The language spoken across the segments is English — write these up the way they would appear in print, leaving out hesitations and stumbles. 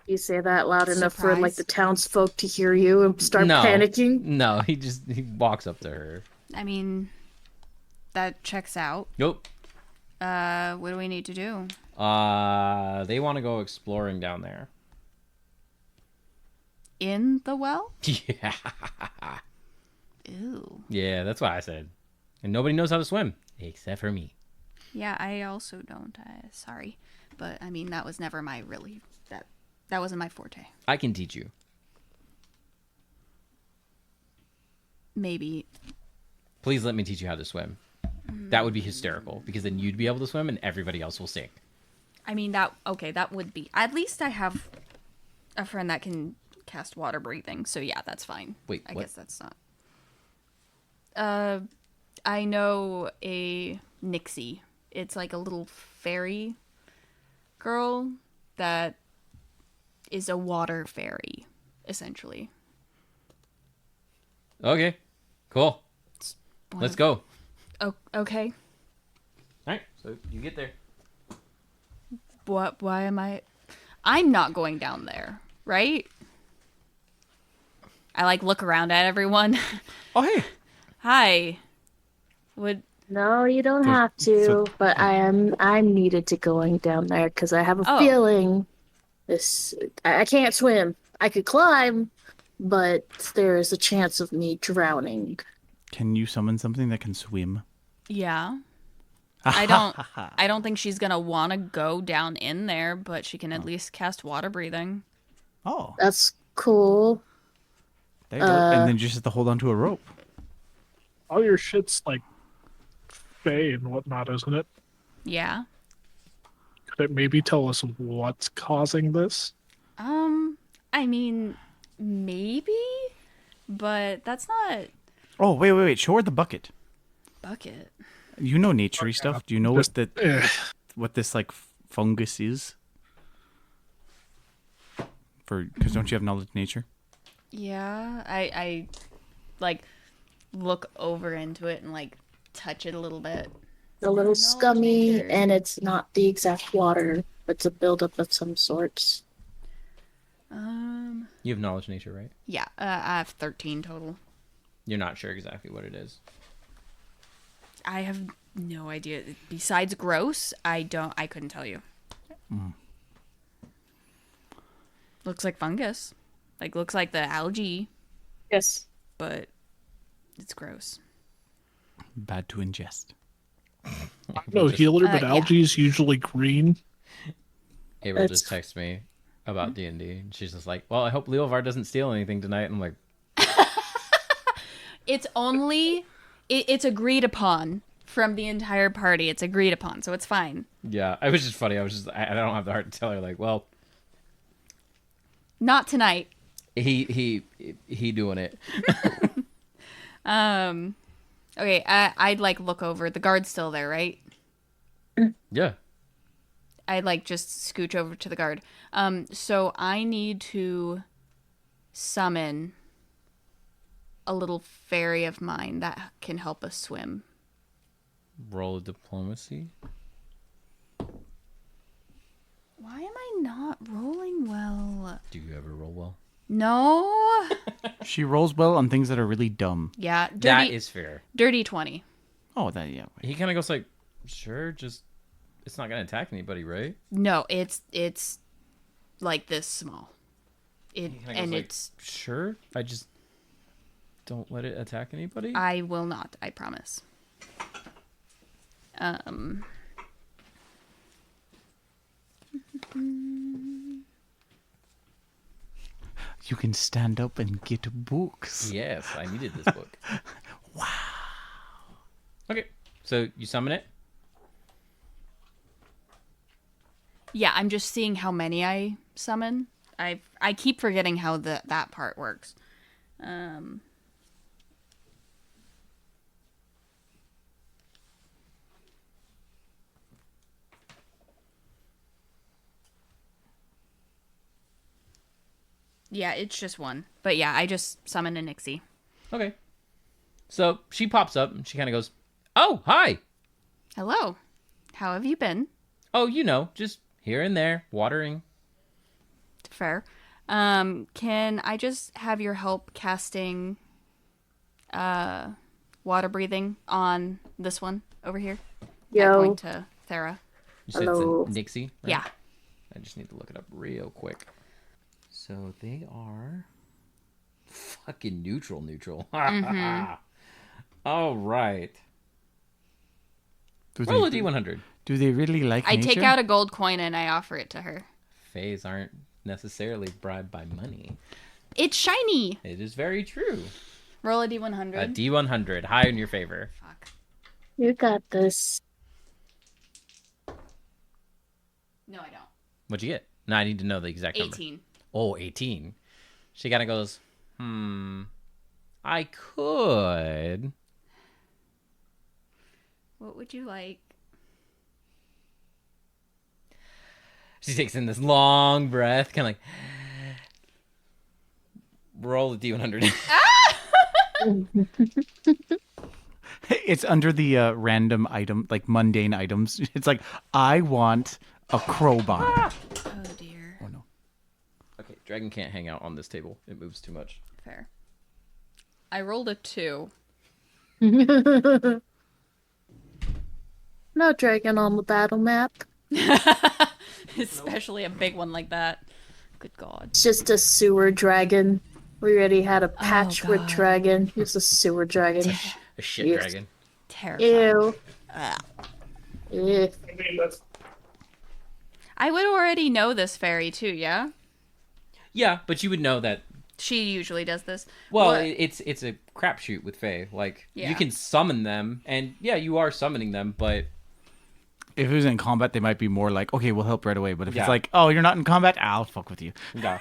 You say that loud enough for like Surprise. the townsfolk to hear you and start No, panicking? no. He walks up to her. I mean, that checks out. Nope. What do we need to do? They want to go exploring down there. In the well? Yeah. Ew. Yeah, that's what I said. And nobody knows how to swim except for me. Yeah, I also don't. Sorry, but I mean that was never my really that wasn't my forte. I can teach you. Maybe. Please let me teach you how to swim. That would be hysterical because then you'd be able to swim and everybody else will sink. I mean that. Okay, that would be. At least I have a friend that can cast water breathing. So yeah, that's fine. Wait, I what? guess that's not. I know a Nixie. It's like a little fairy girl that is a water fairy, essentially. Okay, cool. Let's go. Oh, okay. All right, so you get there. What? Why am I? I'm not going down there, right? I like look around at everyone. Oh, hey. Hi. Would No, you don't So- have to, so- but I'm needed to going down there because I have a Oh. feeling this I can't swim. I could climb, but there is a chance of me drowning. Can you summon something that can swim? yeah. I don't think she's gonna want to go down in there, but she can at least cast water breathing. Oh, That's cool. there you go. And then you just have to hold onto a rope. All your shit's like Fae and whatnot, isn't it? Yeah. Could it maybe tell us what's causing this? I mean, maybe, but that's not Oh, wait. Show her the bucket. bucket. You know naturey stuff. Do you know Just- eh. what this like fungus is? Because don't you have knowledge of nature? Yeah, I like look over into it and like touch it a little bit. A little scummy, nature. and it's not the exact water. It's a buildup of some sorts. You have knowledge of nature, right? Yeah, I have 13 total. You're not sure exactly what it is. I have no idea. Besides gross, I couldn't tell you. Looks like fungus. Like looks like the algae, Yes. but it's gross. Bad to ingest. No healer, but yeah. algae is usually green. April It's- just texted me about D&D. And she's just like, well, I hope Leovar doesn't steal anything tonight. And I'm like, It's only it's agreed upon from the entire party. It's agreed upon, so it's fine. yeah. It was just funny. I don't have the heart to tell her, like, well, Not tonight. he doing it. Okay, I'd like look over. The guard's still there, right? Yeah. I'd like just scooch over to the guard. So I need to summon a little fairy of mine that can help us swim. Roll of diplomacy. Why am I not rolling well? Do you ever roll well? No. She rolls well on things that are really dumb. Yeah, That dirty, is fair. dirty 20. Oh, that yeah. He kind of goes like, sure, just it's not gonna attack anybody, right? No, it's like this small. It He kinda and goes like, it's sure. I just don't let it attack anybody. I will not. I promise. You can stand up and get books. Yes, I needed this book. Wow. Okay, so you summon it. Yeah, I'm just seeing how many I summon. I keep forgetting how that part works. Yeah, it's just one. But yeah, I just summon a Nixie. Okay. So she pops up and she kind of goes, "Oh, hi. Hello. How have you been? Oh, you know, just here and there, watering." Fair. Can I just have your help casting water breathing on this one over here? I Yo, point to Thera. You said Hello. it's a Nixie, right? Yeah. I just need to look it up real quick. So they are fucking neutral. All right. Do Roll a they, D100. do they really like I nature? take out a gold coin and I offer it to her. Fays aren't necessarily bribed by money. It's shiny. It is very true. Roll a A D100. D100, high in your favor. Fuck. you got this. No, I don't. What'd you get? No, I need to know the exact number. 18. Oh, 18. She kind of goes, I could. What would you like? She takes in this long breath, kind of like, roll the D100. It's under the random item, like mundane items. It's like, I want a crowbar. Oh dear. Oh no. Okay, dragon can't hang out on this table. It moves too much. Fair. I rolled a 2. No dragon on the battle map. Especially a big one like that. Good God. It's just a sewer dragon. We already had a patchwork God. dragon. He's a sewer dragon. A shit Yes. dragon. Terrifying. Ew. Ew. I mean, that's I would already know this fairy too, yeah? Yeah, but you would know that. She usually does this. Well, What- it's a crapshoot with Fae. Like Yeah. you can summon them, and yeah, you are summoning them, but If it was in combat, they might be more like, okay, we'll help right away. But if Yeah. it's like, oh, you're not in combat, I'll fuck with you. yeah.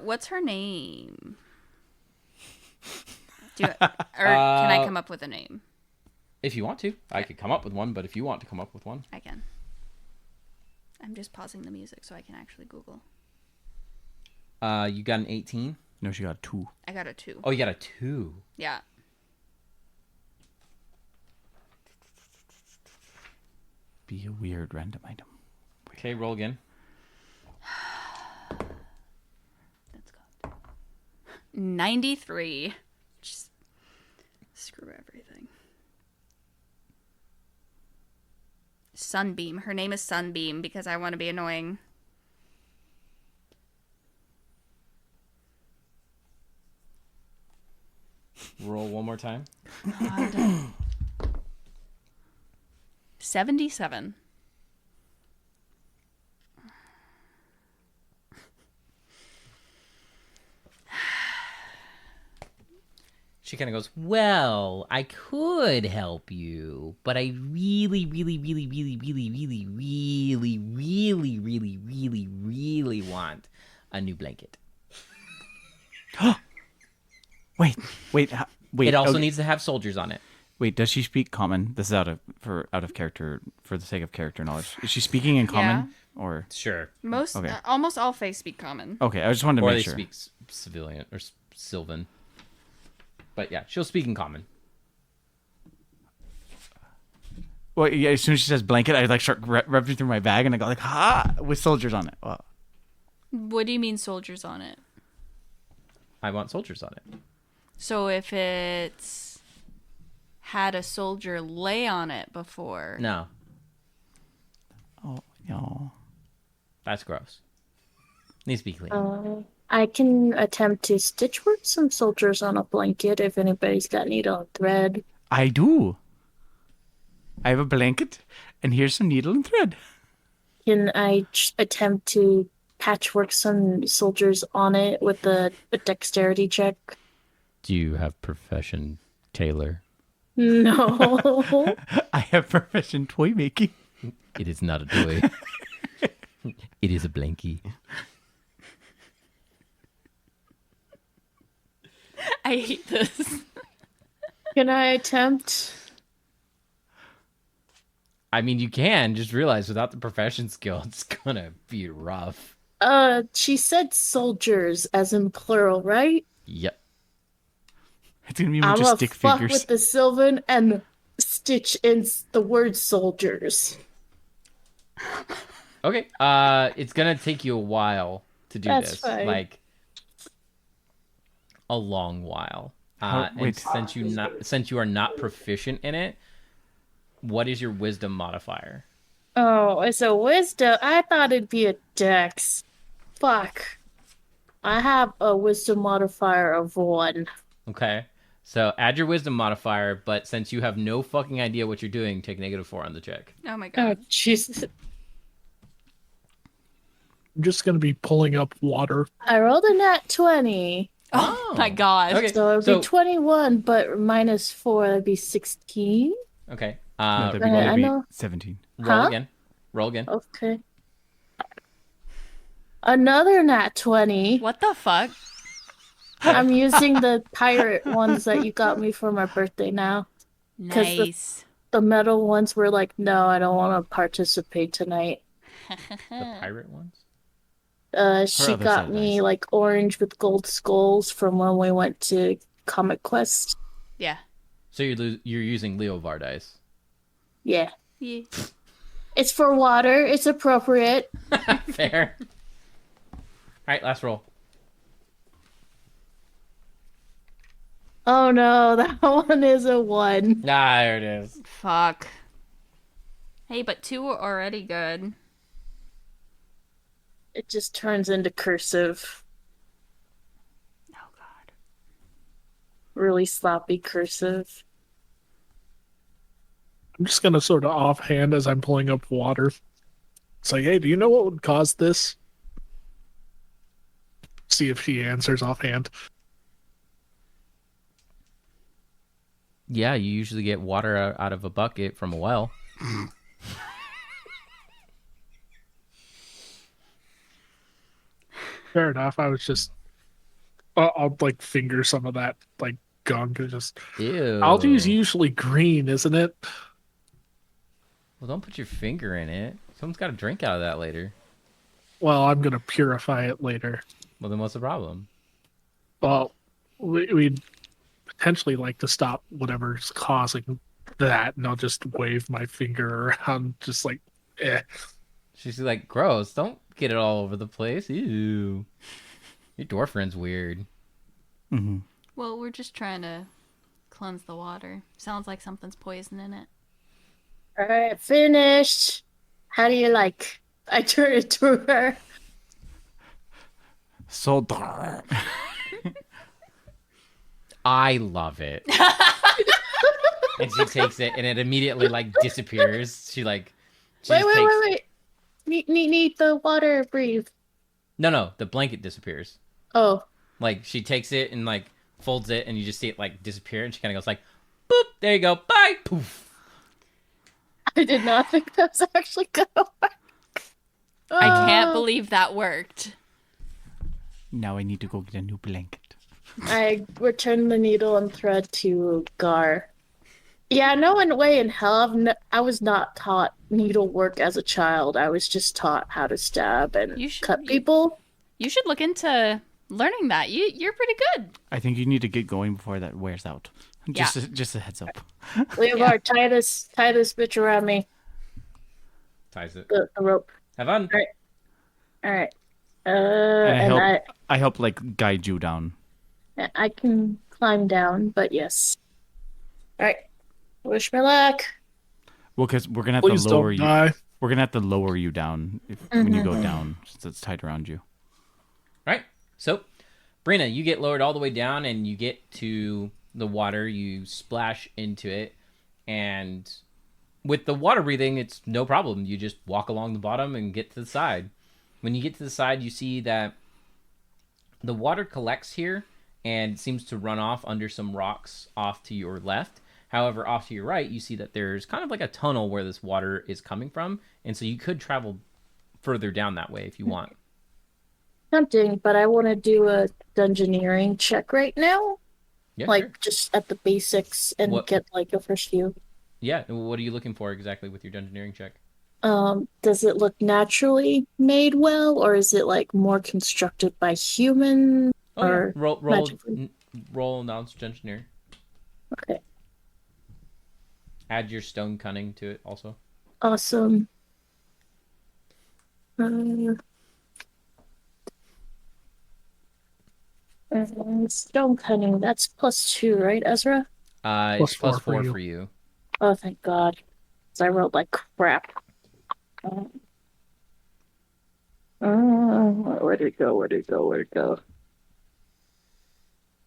What's her name? Or can I come up with a name? If you want to, I could come up with one. But if you want to come up with one, I can. I'm just pausing the music so I can actually Google. you got an 18. No, she got 2. I got a 2. Oh, you got a 2. Yeah. Be a weird random item. Okay, roll again. Let's go. 93. Just screw everything. Sunbeam. Her name is Sunbeam because I want to be annoying. Roll one more time. 77. She kind of goes, well, I could help you, but I really want a new blanket. Wait. It also okay. needs to have soldiers on it. Wait, does she speak common? This is out of character for the sake of character knowledge. Is she speaking in common or Sure. Okay. Almost all Fae speak common. okay? I just wanted to Or make they sure. speak civilian or Sylvan. But yeah, she'll speak in common. Well, yeah. As soon as she says blanket, I like start repping through my bag and I go like, ha, with soldiers on it. Well, What do you mean soldiers on it? I want soldiers on it. So if it's had a soldier lay on it before. No, oh, no. that's gross. Needs to be clean. I can attempt to stitch work some soldiers on a blanket if anybody's got needle and thread. I do. I have a blanket, and here's some needle and thread. Can I attempt to patchwork some soldiers on it with a dexterity check? Do you have profession tailor? No. I have profession toy making. It is not a toy. It is a blankie. I hate this. Can I attempt? I mean, you can just realize without the profession skill, it's gonna be rough. She said soldiers as in plural, right? Yep. It's gonna be a I'm bunch of gonna stick fuck figures. with the Sylvan and stitch in the word soldiers. Okay. It's gonna take you a while to do That's this. fine. Like a long while. And wait. since you are not proficient in it, what is your wisdom modifier? Oh, it's a wisdom. I thought it'd be a dex. Fuck. I have a wisdom modifier of 1. Okay. So add your wisdom modifier, but since you have no fucking idea what you're doing, take -4 on the check. Oh my Oh, god. Jesus. I'm just gonna be pulling up water. I rolled a nat 20. Oh my god. Okay. So it'd be 21, but -4, that'd be 16. Okay. No, that'd be, I that'd be know. 17. Roll Huh? again. Roll again. Okay. Another nat 20. What the fuck? I'm using the pirate ones that you got me for my birthday now. 'Cause Nice. The metal ones were like, no, I don't want to participate tonight. The pirate ones. She other got set me dice. like orange with gold skulls from when we went to Comic Quest. Yeah. So you're using Leo Vardice. Yeah. Yeah. It's for water. It's appropriate. Fair. All right, last roll. Oh no, that one is a 1. Ah, there it is. Fuck. Hey, but 2 were already good. It just turns into cursive. Oh god. Really sloppy cursive. I'm just gonna sort of offhand as I'm pulling up water. It's like, hey, do you know what would cause this? See if she answers offhand. Yeah, you usually get water out of a bucket from a well. Fair enough. I was just, I'll like finger some of that like gunk and just. Ew. Algae's usually green, isn't it? Well, don't put your finger in it. Someone's got to drink out of that later. Well, I'm gonna purify it later. Well, then what's the problem? Well, we'd potentially like to stop whatever's causing that, and I'll just wave my finger around, just like, eh. She's like, gross. Don't get it all over the place. Ew. Your dwarf friend's weird. Mm-hmm. Well, we're just trying to cleanse the water. Sounds like something's poison in it. Alright, finished. How do you like? I turn it to her. So I love it. And she takes it, and it immediately like disappears. She like, she just takes... Wait. Need the water, breathe. No, the blanket disappears. Oh. Like she takes it and like folds it, and you just see it like disappear, and she kind of goes like, boop, there you go, bye, poof. I did not think that was actually gonna work. I can't Oh. believe that worked. now I need to go get a new blanket. I returned the needle and thread to Gar. Yeah, no way in hell. I was not taught needlework as a child. I was just taught how to stab and You should- cut people. You should look into learning that. You're pretty good. I think you need to get going before that wears out. Just a heads up. Leonard, tie this bitch around me. Ties it. The rope. Have fun. All right. And I help like guide you down. I can climb down, but yes. All right. Wish me luck. Well, because we're gonna have Please to lower don't you. die. We're gonna have to lower you down when you go down, since it's tied around you. Right. So, Brina, you get lowered all the way down, and you get to the water. You splash into it, and with the water breathing, it's no problem. You just walk along the bottom and get to the side. When you get to the side, you see that the water collects here and seems to run off under some rocks off to your left. However, off to your right, you see that there's kind of like a tunnel where this water is coming from, and so you could travel further down that way if you want. Tempting, but I want to do a dungeoneering check right now. Yeah, Like sure. just at the basics and What- get like a first view. Yeah, and what are you looking for exactly with your dungeoneering check? Does it look naturally made well, or is it like more constructed by human? Oh, yeah. Or Roll magically. roll knowledge engineer. Okay, Add your stone cunning to it also. awesome. Uh, Stone cutting, that's +2, right, Ezra? It's Plus plus 4 for four you. for you. Oh, thank God. 'Cause I rolled like crap. Uh, where'd it go? Where'd it go? Where'd it go?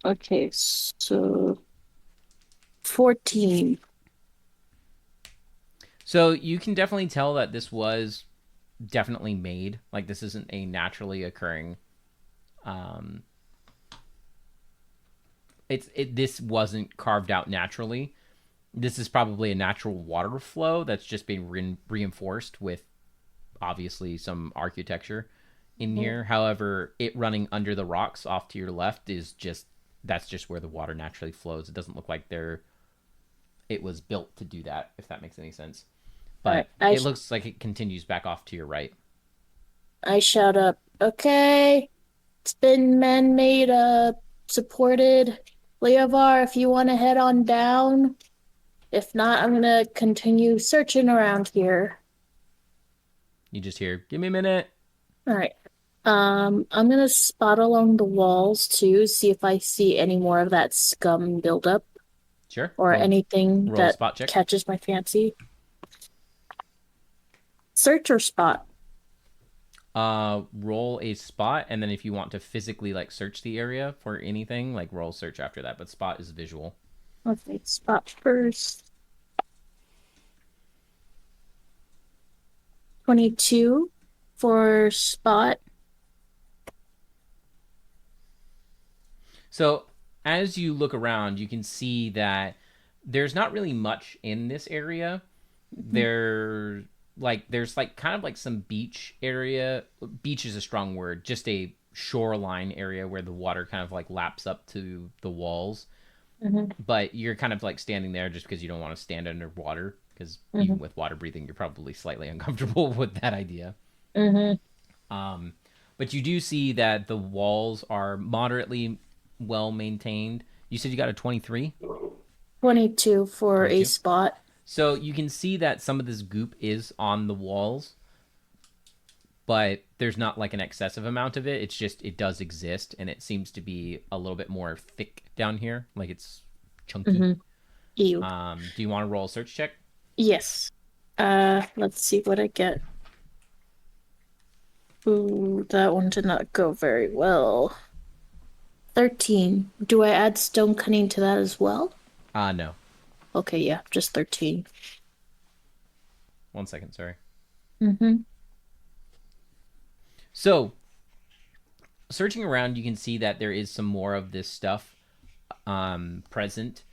Okay, so 14. So you can definitely tell that this was definitely made. Like this isn't a naturally occurring. Um, this wasn't carved out naturally. This is probably a natural water flow that's just being reinforced with obviously some architecture in here. However, it running under the rocks off to your left is just that's just where the water naturally flows. It doesn't look like it was built to do that, if that makes any sense. Alright, But it looks like it continues back off to your right. I shout up, okay, it's been man-made, supported. Leovar, if you want to head on down. If not, I'm gonna continue searching around here. You just hear, "Give me a minute." Alright. I'm gonna spot along the walls too, see if I see any more of that scum buildup Sure. or anything roll a that spot check. catches my fancy. Search or spot? Roll a spot, and then if you want to physically like search the area for anything, like roll search after that. But spot is visual. Okay, spot first. 22 for spot. So as you look around, you can see that there's not really much in this area. There's like kind of like some beach area. Beach is a strong word. Just a shoreline area where the water kind of like laps up to the walls. Mhm. But you're kind of like standing there just because you don't want to stand underwater. Because even with water breathing, you're probably slightly uncomfortable with that idea. Mm-hmm. But you do see that the walls are moderately well maintained. You said you got a 23? 22 for a 22? spot. So you can see that some of this goop is on the walls, but there's not like an excessive amount of it. It's just, it does exist, and it seems to be a little bit more thick down here. Like it's chunky. Ew. Do you want to roll a search check? Yes. Let's see what I get. Ooh, that one did not go very well. 13. Do I add stone cutting to that as well? No. Okay, yeah, just 13. 1 second, sorry. Mm-hmm. So, searching around, you can see that there is some more of this stuff present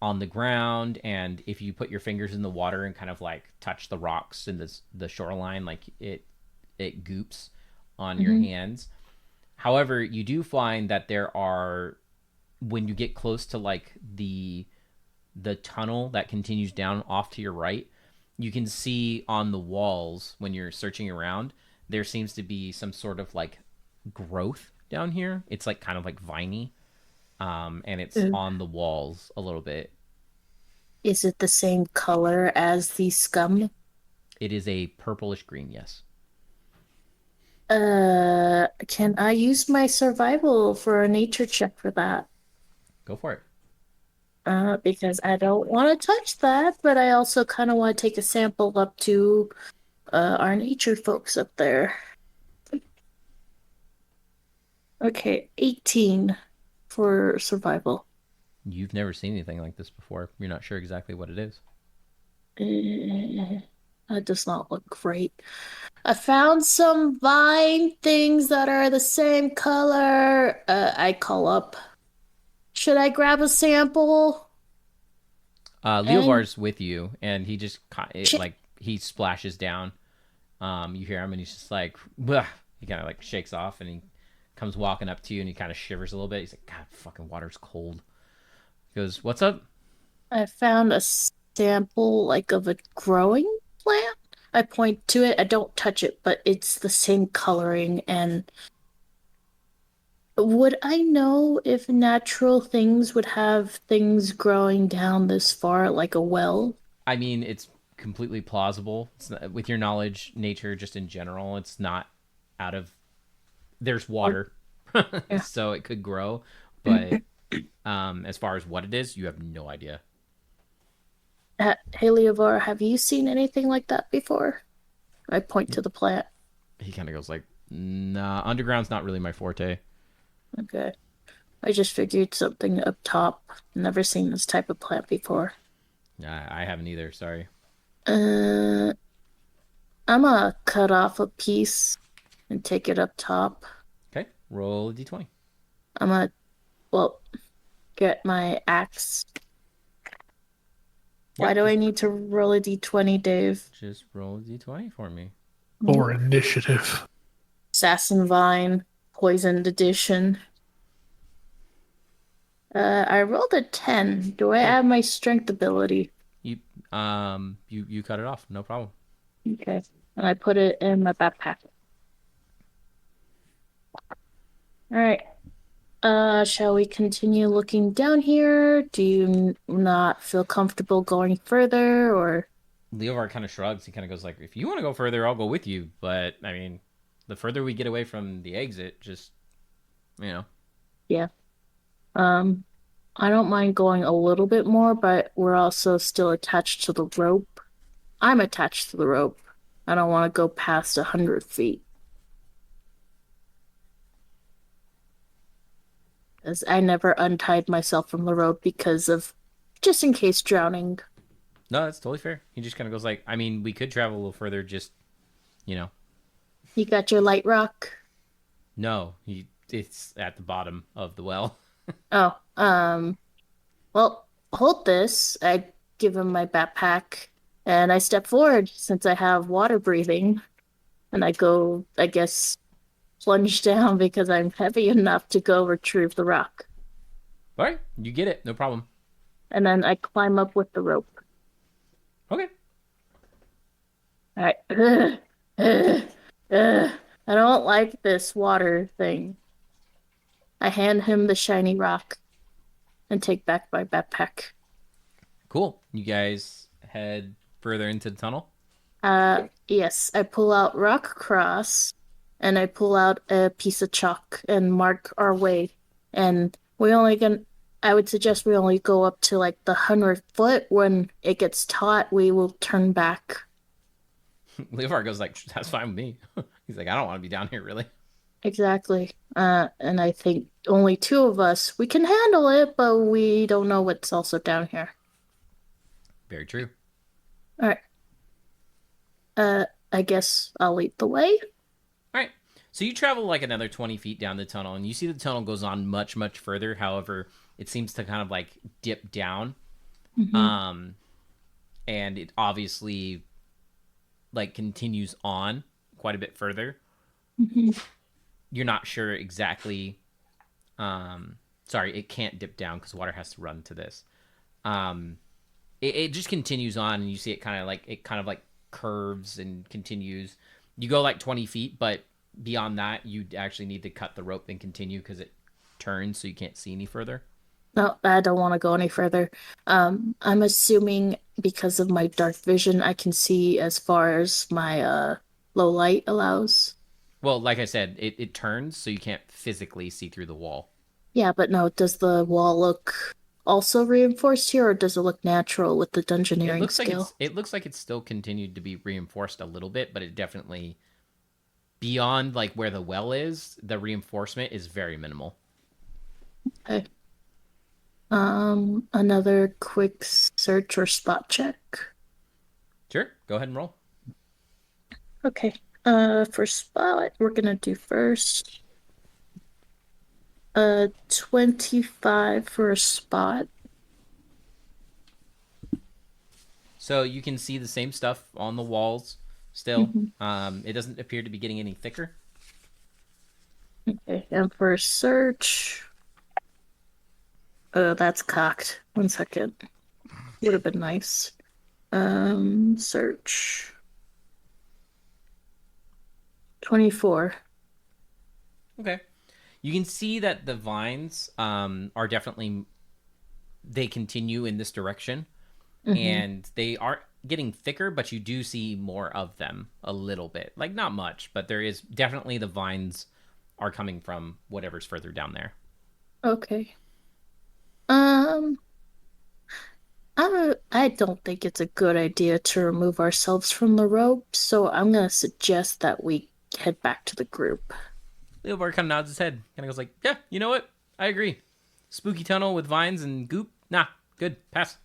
on the ground, and if you put your fingers in the water and kind of like touch the rocks and the shoreline, like it goops on your hands. However, you do find that there are, when you get close to like the tunnel that continues down off to your right, you can see on the walls when you're searching around, there seems to be some sort of like growth down here. It's like kind of like viney, and it's on the walls a little bit. Is it the same color as the scum? It is a purplish green, yes. Can I use my survival for a nature check for that? Go for it. Because I don't want to touch that, but I also kind of want to take a sample up to our nature folks up there. Okay, 18 for survival. You've never seen anything like this before. You're not sure exactly what it is. That does not look great. I found some vine things that are the same color. I call up. Should I grab a sample? Leovar's with you, and he just Shit. like he splashes down. You hear him, and he's just like, "Bleh." He kind of like shakes off, and he comes walking up to you, and he kind of shivers a little bit. He's like, "God, fucking water's cold." He goes, "What's up?" I found a sample like of a growing plant. I point to it. I don't touch it, but it's the same coloring. And would I know if natural things would have things growing down this far, like a well? I mean, it's completely plausible. It's not, with your knowledge, nature just in general, it's not out of. There's water Yeah. So it could grow, but as far as what it is, you have no idea. Heliovore, have you seen anything like that before? I point to the plant. He kind of goes like, "Nah, underground's not really my forte." Okay. I just figured something up top. Never seen this type of plant before. I haven't either. Sorry. Uh, I'm gonna cut off a piece and take it up top. Okay, roll a d20. I'm gonna, well, get my axe. Why Yep, do I need to roll a d20, Dave? just roll a d20 for me. For initiative. Assassin Vine, Poisoned Edition. I rolled a 10. Do I add my strength ability? You cut it off, no problem. Okay. And I put it in my backpack. All right. Shall we continue looking down here? Do you not feel comfortable going further, or? Leovar kind of shrugs. He kind of goes like, "If you want to go further, I'll go with you. But I mean, the further we get away from the exit, just you know." Yeah. I don't mind going a little bit more, but we're also still attached to the rope. I'm attached to the rope. I don't want to go past 100 feet. As I never untied myself from the rope because of just in case drowning. No, that's totally fair. He just kind of goes like, "I mean, we could travel a little further. Just you know." You got your light rock? No, it's at the bottom of the well. Oh, well, hold this. I give him my backpack and I step forward since I have water breathing. And I go, I guess, plunge down because I'm heavy enough to go retrieve the rock. All right, you get it, no problem. And then I climb up with the rope. Okay. All right. Ugh, ugh, ugh. I don't like this water thing. I hand him the shiny rock and take back my backpack. Cool. You guys head further into the tunnel. Yes, I pull out rock cross and I pull out a piece of chalk and mark our way. And we only can, I would suggest we only go up to like the 100th foot. When it gets taut, we will turn back. Leovar goes like, "That's fine with me." He's like, "I don't want to be down here, really." Exactly. And I think only two of us, we can handle it, but we don't know what's also down here. Very true. All right. I guess I'll lead the way. All right. So you travel like another 20 feet down the tunnel, and you see the tunnel goes on much, much further. However, it seems to kind of like dip down. And it obviously like continues on quite a bit further. You're not sure exactly. Sorry, it can't dip down because water has to run to this. It just continues on, and you see it kind of like curves and continues. You go like 20 feet, but beyond that, you actually need to cut the rope and continue because it turns, so you can't see any further. No, I don't want to go any further. I'm assuming because of my dark vision, I can see as far as my low light allows. Well, like I said, it turns, so you can't physically see through the wall. Yeah, but no, does the wall look also reinforced here, or does it look natural with the dungeoneering skill? It looks like it's still continued to be reinforced a little bit, but it definitely beyond like where the well is, the reinforcement is very minimal. Okay. Another quick search or spot check. Sure, go ahead and roll. Okay. For spot, we're gonna do first. 25 for a spot. So you can see the same stuff on the walls still. It doesn't appear to be getting any thicker. Okay, and for search, that's cocked. 1 second. Would have been nice. Search. 24. Okay. You can see that the vines are definitely, they continue in this direction. And they aren't getting thicker, but you do see more of them a little bit. Like, not much, but there is definitely the vines are coming from whatever's further down there. Okay. Um, I don't think it's a good idea to remove ourselves from the rope, so I'm gonna suggest that we head back to the group. Leobar kind of nods his head. Kind of goes like, yeah, you know what? I agree. Spooky tunnel with vines and goop? Nah, good. Pass.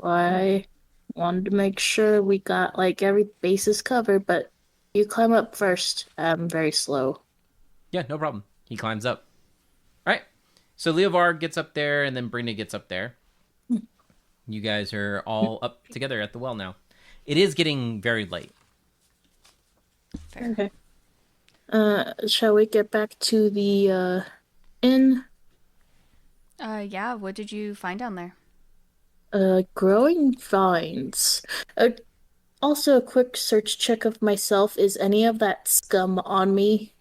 I wanted to make sure we got like every bases covered, but you climb up first. I'm very slow. Yeah, no problem. He climbs up. All right. So Leovar gets up there, and then Brina gets up there. You guys are all up together at the well now. It is getting very late. Fair. Okay. Shall we get back to the inn? Yeah, what did you find down there? Growing vines. Also a quick search check of myself. Is any of that scum on me?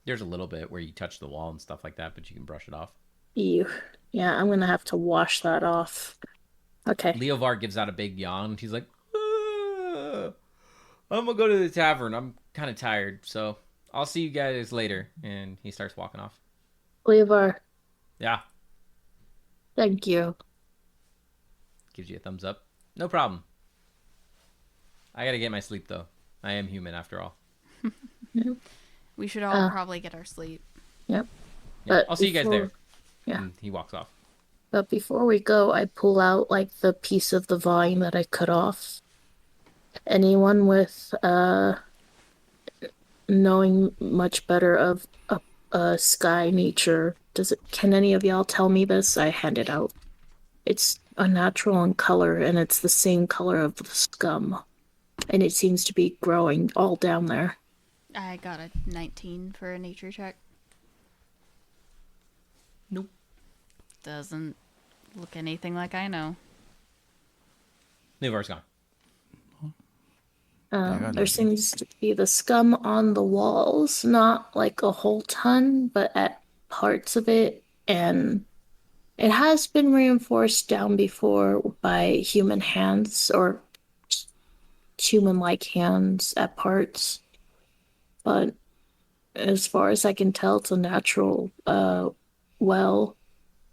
There's a little bit where you touch the wall and stuff like that, but you can brush it off. Ew. Yeah, I'm gonna have to wash that off. Okay. Leovar gives out a big yawn. He's like, "Ah, I'm gonna go to the tavern. I'm kind of tired, so I'll see you guys later." And he starts walking off. Levar, Yeah, thank you. gives you a thumbs up. No problem. I gotta get my sleep though. I am human after all. We should all probably get our sleep. Yep. Yeah, But I'll see you guys before- there. yeah. And he walks off. But before we go, I pull out like the piece of the vine that I cut off. Anyone with knowing much better of sky nature, can any of y'all tell me this? I hand it out. It's unnatural in color and it's the same color of the scum. And it seems to be growing all down there. I got a 19 for a nature check. Nope. Doesn't look anything like I know. Leovar's gone. got There it. seems to be the scum on the walls, not like a whole ton, but at parts of it. And it has been reinforced down before by human hands or human-like hands at parts. But as far as I can tell, it's a natural well,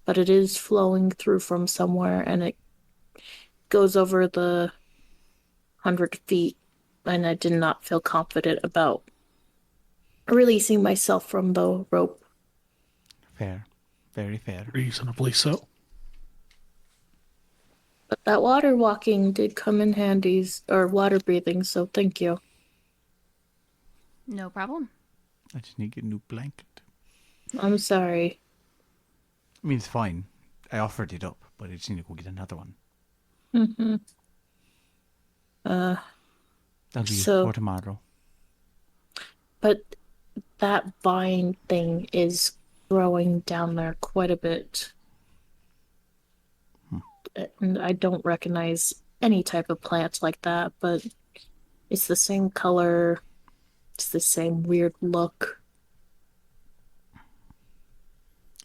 but it is flowing through from somewhere and it goes over the 100 feet. And I did not feel confident about releasing myself from the rope. Fair. Very fair. Reasonably so. But that water walking did come in handy, or water breathing, so thank you. No problem. I just need to get a new blanket. I'm sorry. I mean, it's fine. I offered it up, but I just need to go get another one. Mm-hmm. That'll be So- for tomorrow. But that vine thing is growing down there quite a bit. And I don't recognize any type of plants like that, but it's the same color. It's the same weird look.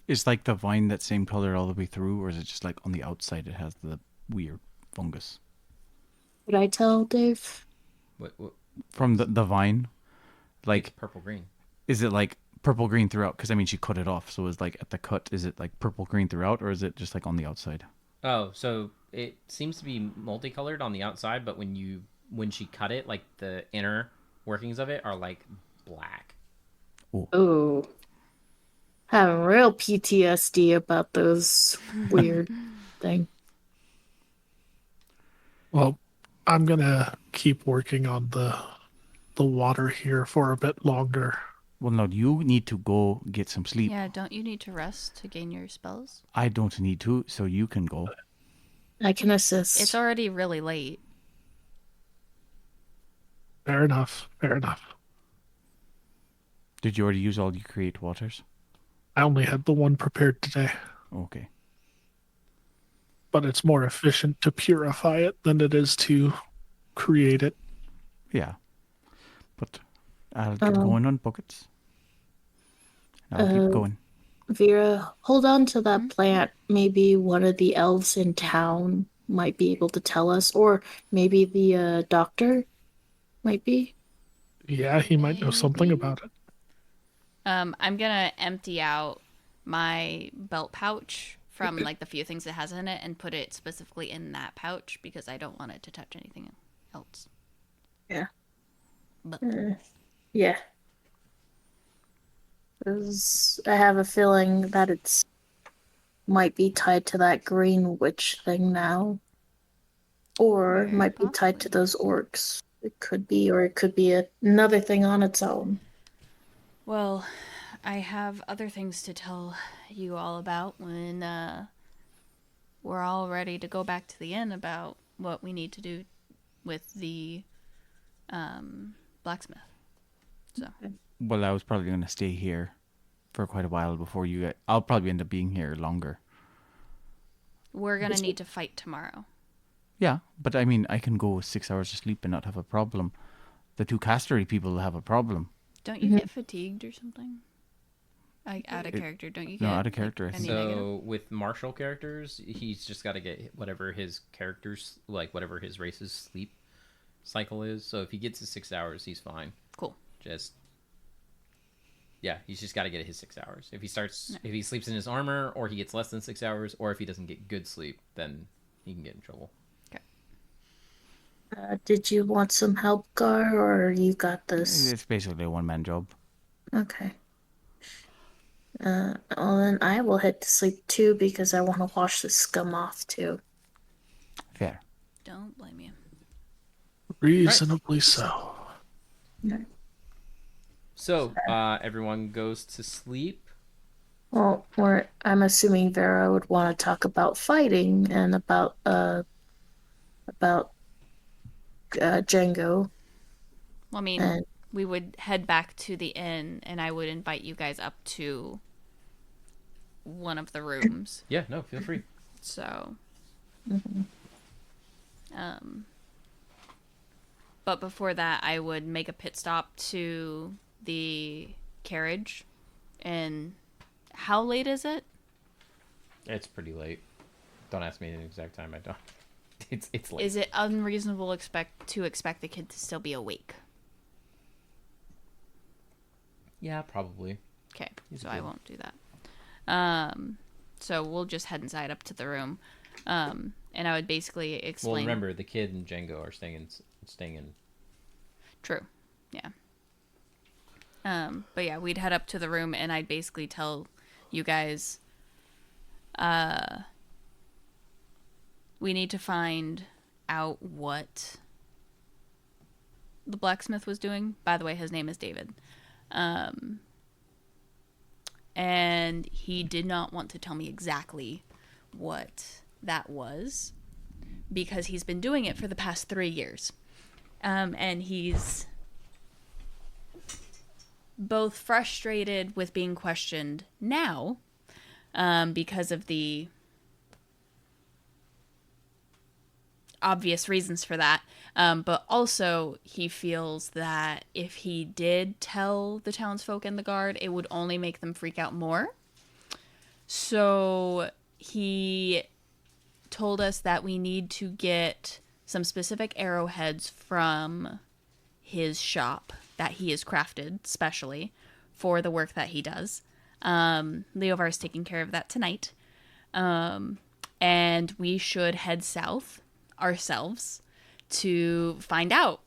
Is like the vine that same color all the way through, or is it just like on the outside it has the weird fungus? Did I tell Dave? What From the vine? it's Like, purple green. is it like purple green throughout? Because I mean, she cut it off, so is like at the cut, is it like purple green throughout, or is it just like on the outside? Oh, so it seems to be multicolored on the outside, but when she cut it, like the inner workings of it are like black. Oh. Having real PTSD about those weird thing. Well, I'm gonna keep working on the water here for a bit longer. Well, no, you need to go get some sleep. Yeah, don't you need to rest to gain your spells? I don't need to, so you can go. I can assist. It's already really late. Fair enough. Fair enough. Did you already use all your create waters? I only had the one prepared today, Okay. but it's more efficient to purify it than it is to create it. Yeah. But I'll get going on buckets. I'll keep going. Vera, hold on to that plant. Maybe one of the elves in town might be able to tell us, or maybe the doctor might be. Yeah, he might know something about it. I'm gonna empty out my belt pouch from like the few things it has in it and put it specifically in that pouch because I don't want it to touch anything else. Yeah. But Yeah. 'Cause I have a feeling that it's might be tied to that green witch thing now. Or Very might be tied to possibly. those orcs. It could be, or it could be another thing on its own. Well, I have other things to tell you all about when we're all ready to go back to the inn about what we need to do with the blacksmith. So Well, I was probably going to stay here for quite a while before you get. I'll probably end up being here longer. we're gonna need to fight tomorrow. Yeah, but I mean, I can go 6 hours of sleep and not have a problem. The two castery people will have a problem. Don't you get fatigued or something? Out of character, don't you get? No, out of character, I Any think. negative? So with martial characters, he's just got to get whatever his characters, like whatever his race's sleep cycle is. So if he gets his 6 hours, he's fine. Cool. Just yeah, he's just got to get his 6 hours. If he sleeps in his armor, or he gets less than 6 hours, or if he doesn't get good sleep, then he can get in trouble. Did you want some help, Gar, or you got this? It's basically a one-man job. Okay. Well, then I will head to sleep too because I want to wash the scum off too. Fair. Don't blame you. Reasonably so. So everyone goes to sleep. Well, I'm assuming Vera would want to talk about fighting and about Django. Well, I mean, And we would head back to the inn, and I would invite you guys up to one of the rooms. Yeah, no, feel free. So, but before that, I would make a pit stop to the carriage. And how late is it? It's pretty late. Don't ask me the exact time. I don't. It's late. Is it unreasonable to expect the kid to still be awake? Yeah, probably. Okay, He's so I good. won't do that. So we'll just head inside up to the room, and I would basically explain. Well, remember the kid and Django are staying in. True, yeah. But yeah, we'd head up to the room, and I'd basically tell you guys, we need to find out what the blacksmith was doing. By the way, his name is David. And he did not want to tell me exactly what that was because he's been doing it for the past 3 years. And he's both frustrated with being questioned now because of the obvious reasons for that. But also, he feels that if he did tell the townsfolk and the guard, it would only make them freak out more. So he told us that we need to get some specific arrowheads from his shop that he has crafted specially for the work that he does. Leovar is taking care of that tonight. And we should head south ourselves to find out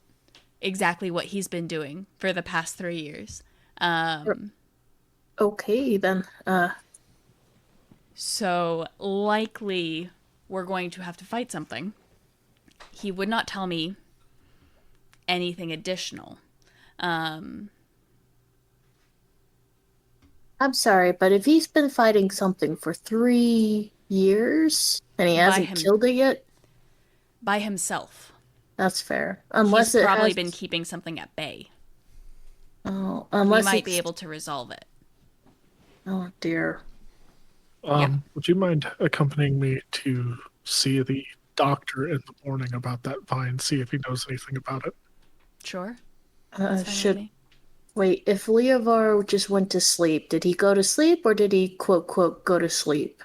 exactly what he's been doing for the past 3 years. okay, then. So likely we're going to have to fight something. He would not tell me anything additional. I'm sorry, but if he's been fighting something for 3 years and he hasn't him- killed it yet, By himself. that's fair. Unless He's it probably has, been keeping something at bay. Oh, We unless might be it's- able to resolve it. Oh dear. Would you mind accompanying me to see the doctor in the morning about that vine, see if he knows anything about it? Sure. That's fine with Should me. wait. If Leovar just went to sleep, did he go to sleep or did he quote quote go to sleep?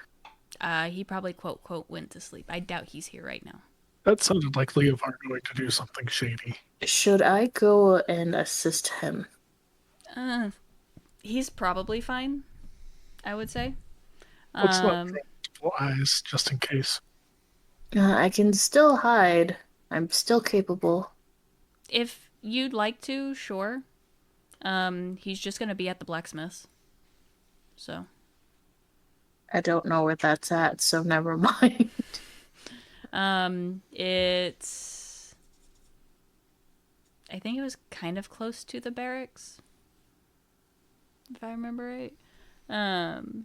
He probably quote quote went to sleep. I doubt he's here right now. That sounded like Leovar going to do something shady. Should I go and assist him? He's probably fine, I would say. Let's not Um, draw multiple eyes just in case. I can still hide. I'm still capable. if you'd like to, sure. He's just gonna be at the blacksmith's. So, I don't know where that's at, so never mind. it's. I think it was kind of close to the barracks, if I remember right.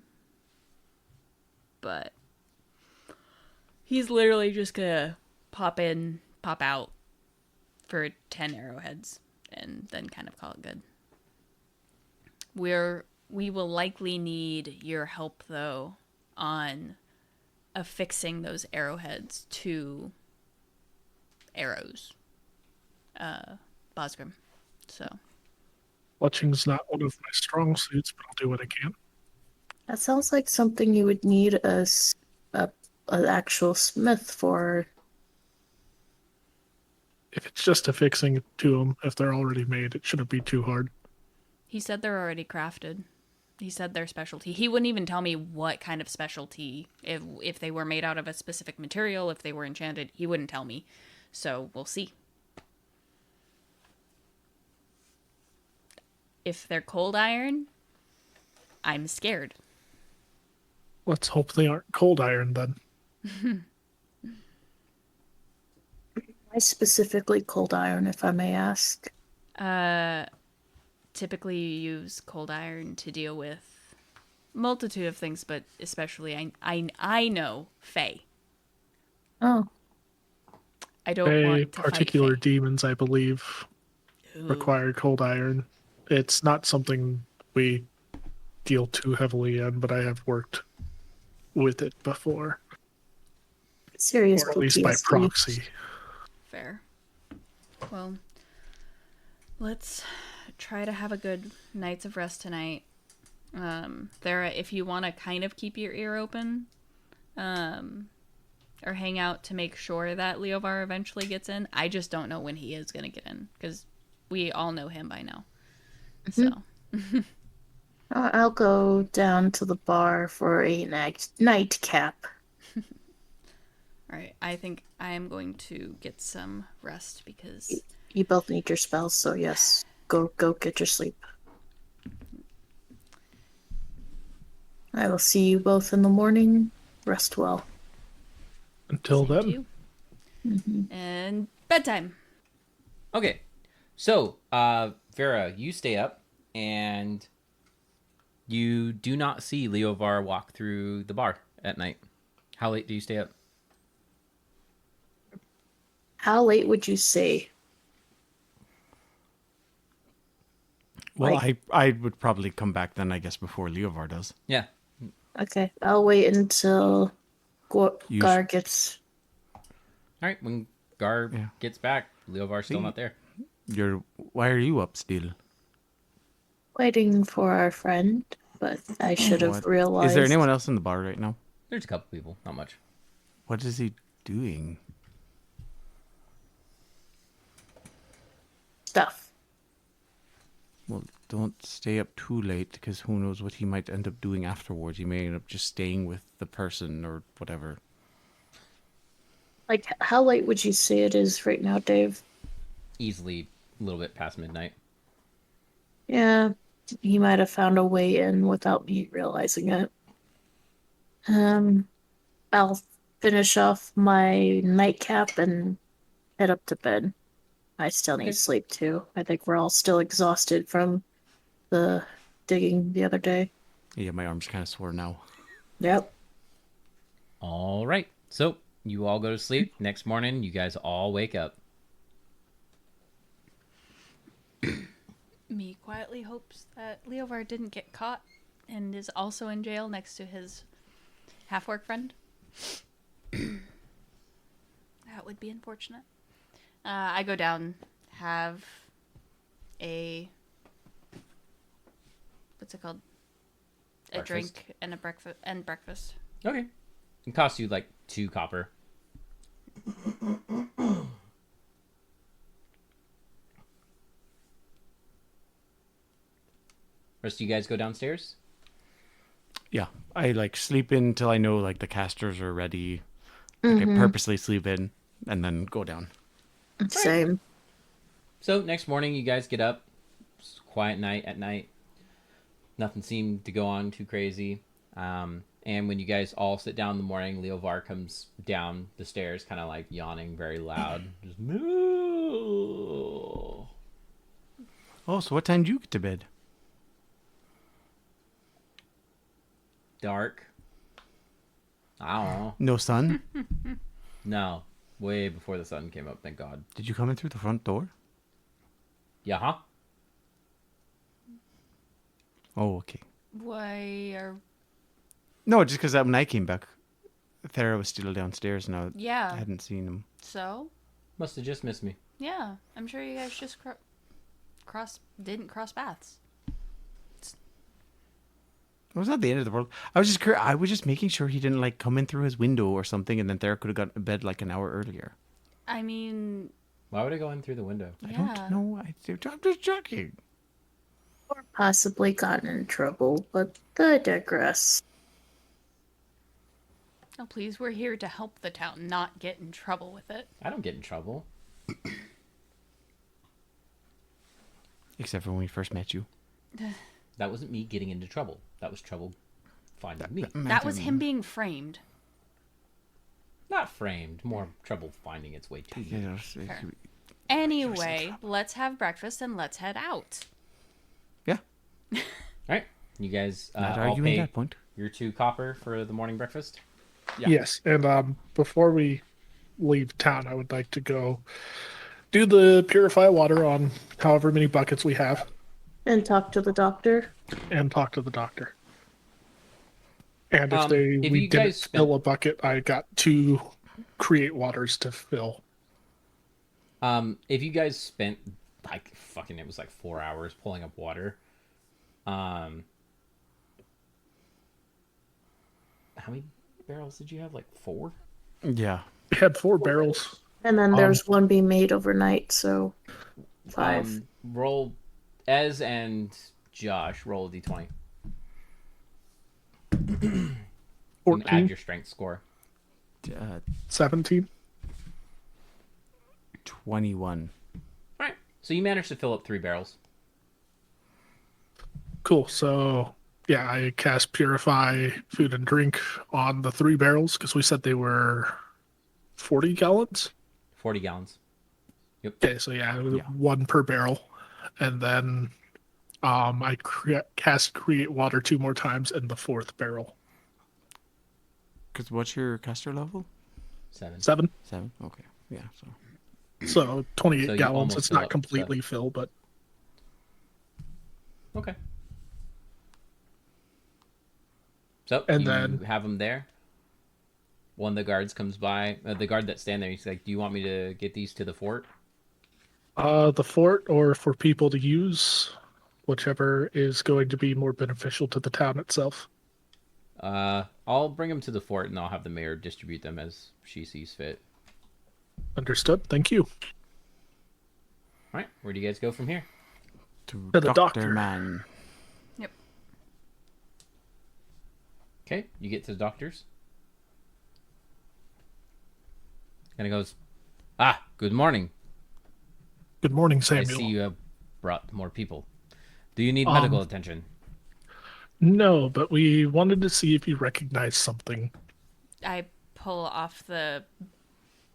But he's literally just gonna pop in, pop out for 10 arrowheads, and then kind of call it good. We will likely need your help though on affixing those arrowheads to arrows. Bosgrim. So Watching's not one of my strong suits, but I'll do what I can. That sounds like something you would need an actual smith for. If it's just affixing to them, if they're already made, it shouldn't be too hard. he said they're already crafted. He said their specialty. He wouldn't even tell me what kind of specialty, if they were made out of a specific material, if they were enchanted. He wouldn't tell me. So we'll see. If they're cold iron, I'm scared. Let's hope they aren't cold iron then. I specifically cold iron, if I may ask. Typically you use cold iron to deal with multitude of things, but especially I know Fae. Oh, I don't They want to particular fight Fae. demons, I believe, require cold iron. It's not something we deal too heavily in, but I have worked with it before, serious or at least by PTSD. proxy. Fair. Well, let's try to have a good night's of rest tonight. If you want to kind of keep your ear open, or hang out to make sure that Leovar eventually gets in. I just don't know when he is going to get in, because we all know him by now. So, I'll go down to the bar for a nightcap. all right. I think I am going to get some rest because You both need your spells, so yes, go get your sleep. I will see you both in the morning. Rest well. Until same to then, you. And bedtime. Okay, so Vera, you stay up, and you do not see Leovar walk through the bar at night. How late do you stay up? How late would you say? Well, Like- I would probably come back then, I guess, before Leovar does. Yeah. Okay, I'll wait until You Gar gets. All right. When Gar Yeah. gets back, Leovar's still See? not there. Why are you up still? Waiting for our friend, but I should have What? realized. Is there anyone else in the bar right now? There's a couple people, not much. What is he doing? Stuff. Well, don't stay up too late, because who knows what he might end up doing afterwards. He may end up just staying with the person or whatever. Like, how late would you say it is right now, Dave? Easily a little bit past midnight. Yeah, he might have found a way in without me realizing it. I'll finish off my nightcap and head up to bed. I still need sleep too. I think we're all still exhausted from the digging the other day. Yeah, my arm's kind of sore now. Yep. All right. So you all go to sleep. Next morning, you guys all wake up. Me quietly hopes that Leovar didn't get caught and is also in jail next to his half-orc friend. That would be unfortunate. I go down, have a... What's it called? A Breakfast? drink and a breakfast. Okay. It costs you like 2 copper. Rest of you guys go downstairs. Yeah, I like sleep in till I know like the casters are ready. Like, I purposely sleep in and then go down. Same. So next morning, you guys get up. It's a quiet night at night. Nothing seemed to go on too crazy. And when you guys all sit down in the morning, Leovar comes down the stairs, kind of like yawning very loud. Just moo. Oh, so what time do you get to bed? Dark. I don't know. No sun? No, way before the sun came up. Thank God. Did you come in through the front door? Yeah, huh? Oh, okay. Why are... No, just because when I came back, Thera was still downstairs and I Yeah. hadn't seen him. So? Must have just missed me. Yeah. I'm sure you guys just didn't cross paths. It was not the end of the world. I was just making sure he didn't like come in through his window or something, and then Thera could have got to bed like an hour earlier. I mean, Why would I go in through the window? I yeah. don't know. I'm just joking. Or possibly gotten in trouble, but I digress. Oh, please, we're here to help the town, not get in trouble with it. I don't get in trouble. Except for when we first met you. That wasn't me getting into trouble. That was trouble finding me. That was him being framed. Not framed, more trouble finding its way to you. Fair. Anyway, let's have breakfast and let's head out. Yeah. All right, you guys Not all arguing pay that point. your 2 copper for the morning breakfast. Yeah. Yes, and before we leave town, I would like to go do the purify water on however many buckets we have And talk to the doctor. and talk to the doctor. And If we you didn't guys fill a bucket, I got 2 create waters to fill. If you guys spent like fucking, it was like 4 hours pulling up water. How many barrels did you have? Like 4? Yeah. We had 4 barrels. And then there's one being made overnight, so 5. Roll Ez and Josh. Roll a d20. And 14, add your strength score. 17. 21. All right. So you managed to fill up 3 barrels. Cool. So, yeah, I cast Purify Food and Drink on the 3 barrels because we said they were 40 gallons. 40 gallons. Yep. Okay, so yeah, 1 per barrel. And then I cast Create Water 2 more times in the 4th barrel. Because what's your caster level? 7. 7. 7? Okay. Yeah, so. So 28 So you gallons. almost It's fill not up, completely filled, but Okay. So And you then- have them there. One of the guards comes by. The guard that's standing there, he's like, "Do you want me to get these to the fort?" the fort or for people to use, whichever is going to be more beneficial to the town itself. I'll bring them to the fort, and I'll have the mayor distribute them as she sees fit. Understood. Thank you. All right, where do you guys go from here? To the doctor. Man. Yep. Okay, you get to the doctor's. And he goes, good morning. Good morning, I Samuel. see you have brought more people. Do you need medical attention? No, but we wanted to see if you recognize something. I pull off the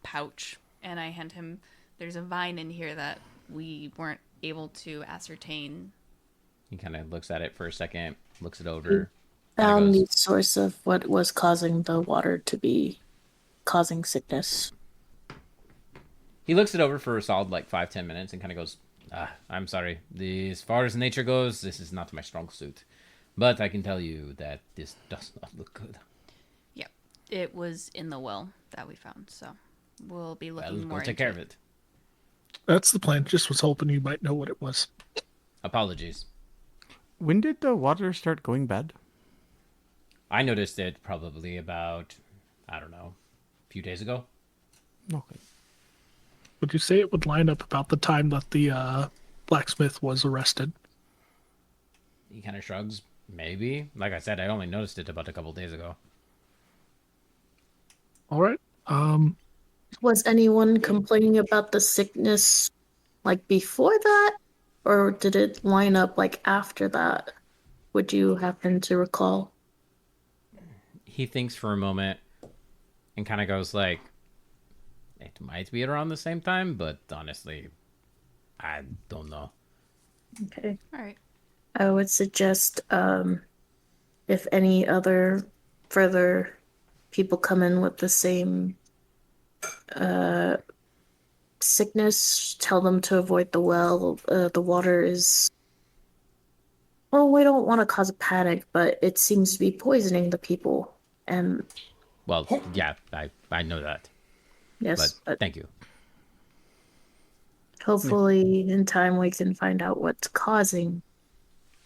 pouch and I hand him. There's a vine in here that we weren't able to ascertain. He kind of looks at it for a second, looks it over. Found goes- the source of what was causing the water to be causing sickness. He looks it over for a solid 5-10 minutes and kind of goes, I'm sorry. As far as nature goes, this is not my strong suit. But I can tell you that this does not look good. Yep. It was in the well that we found, so we'll be looking Well, more go take into care of it. That's the plan. Just was hoping you might know what it was. Apologies. When did the water start going bad? I noticed it probably about, I don't know, a few days ago. Okay. Would you say it would line up about the time that the blacksmith was arrested? He kind of shrugs. Maybe. Like I said, I only noticed it about a couple days ago. All right. Was anyone complaining about the sickness like before that? Or did it line up like after that? Would you happen to recall? He thinks for a moment and kind of goes like, it might be around the same time, but honestly, I don't know. Okay. All right. I would suggest if any other further people come in with the same sickness, tell them to avoid the well. The water is. Well, we don't want to cause a panic, but it seems to be poisoning the people. And Well, yeah, I know that, yes, but thank you. hopefully in time we can find out what's causing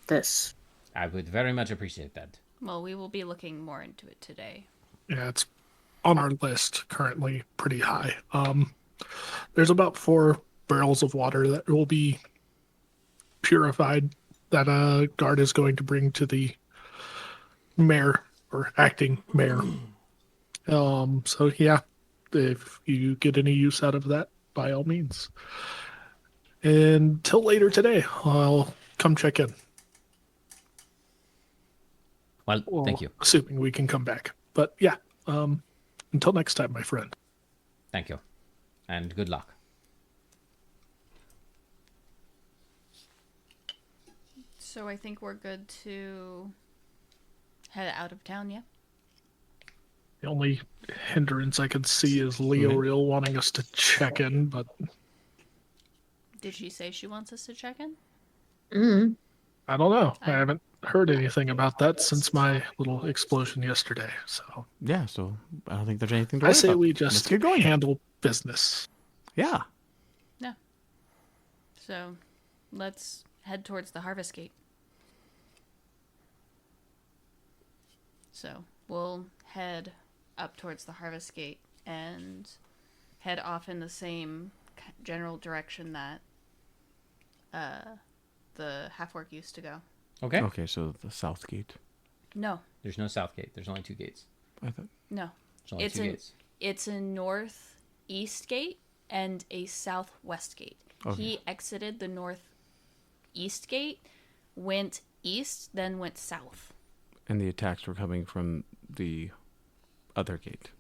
this. I would very much appreciate that. Well, we will be looking more into it today. Yeah, it's on our list currently pretty high. There's about 4 barrels of water that will be purified that a guard is going to bring to the mayor or acting mayor. So yeah, if you get any use out of that, by all means. Until later today, I'll come check in. Well, Well, thank you. Assuming we can come back. But yeah, until next time, my friend. Thank you. And good luck. So I think we're good to head out of town, yeah? The only hindrance I could see is Leo Real wanting us to check in, but Did she say she wants us to check in? Mm. I don't know. I haven't heard anything about that since my little explosion yesterday. So Yeah, so I don't think there's anything to I worry say about. we Let's just get going. handle business. Yeah. No. So let's head towards the Harvest Gate. So we'll head up towards the Harvest Gate and head off in the same general direction that the half-orc used to go. Okay. Okay, so the south gate. No, There's no south gate. There's only 2 gates. I thought. no. There's only It's 2 an- gates. It's a northeast gate and a southwest gate. Okay. He exited the northeast gate, went east, then went south. And the attacks were coming from the other gate.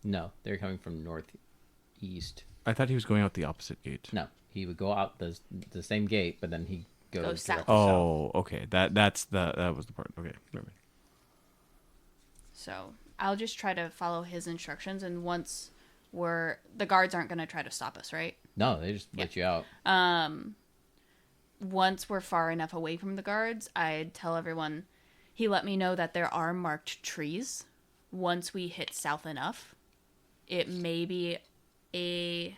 No, they're coming from northeast. I thought he was going out the opposite gate. No, he would go out the same gate, but then he goes Goes south. directly south. Oh, okay. That was the part. Okay. Never mind. So I'll just try to follow his instructions, and once the guards aren't going to try to stop us, right? No, they just let you out. Once we're far enough away from the guards, I'd tell everyone. He let me know that there are marked trees. Once we hit south enough, it may be a.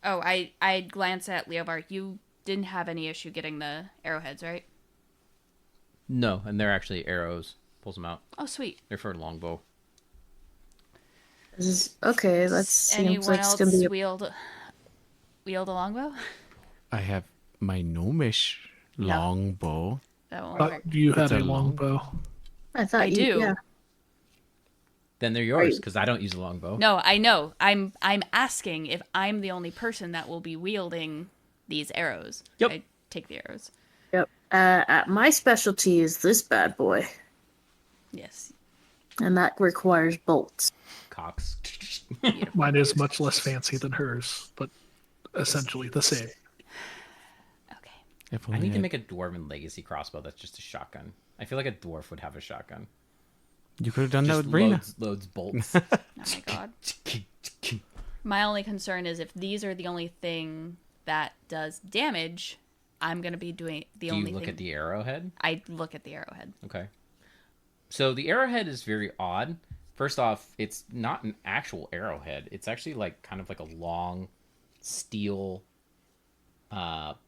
Oh, I glance at Leobar. You didn't have any issue getting the arrowheads, right? No, and they're actually arrows. Pulls them out. Oh, sweet. They're for a longbow. Okay, that seems Anyone like it's else gonna be. wield a longbow? I have my gnomish longbow. That won't But work. you had It's a a longbow. I thought I you. do. Yeah. Then they're yours Right. because I don't use a longbow. No, I know. I'm asking if I'm the only person that will be wielding these arrows. Yep. I take the arrows. Yep. My specialty is this bad boy, Yes. and that requires bolts. Cox. Mine is much less fancy than hers, but essentially the same. Okay. If I only need to make a dwarven legacy crossbow that's just a shotgun. I feel like a dwarf would have a shotgun. You could have done that Just with Brina. loads bolts. Oh my god. My only concern is if these are the only thing that does damage, I'm gonna be doing the Do only you look thing. at the arrowhead? I look at the arrowhead. Okay. So the arrowhead is very odd. First off, it's not an actual arrowhead. It's actually like kind of like a long steel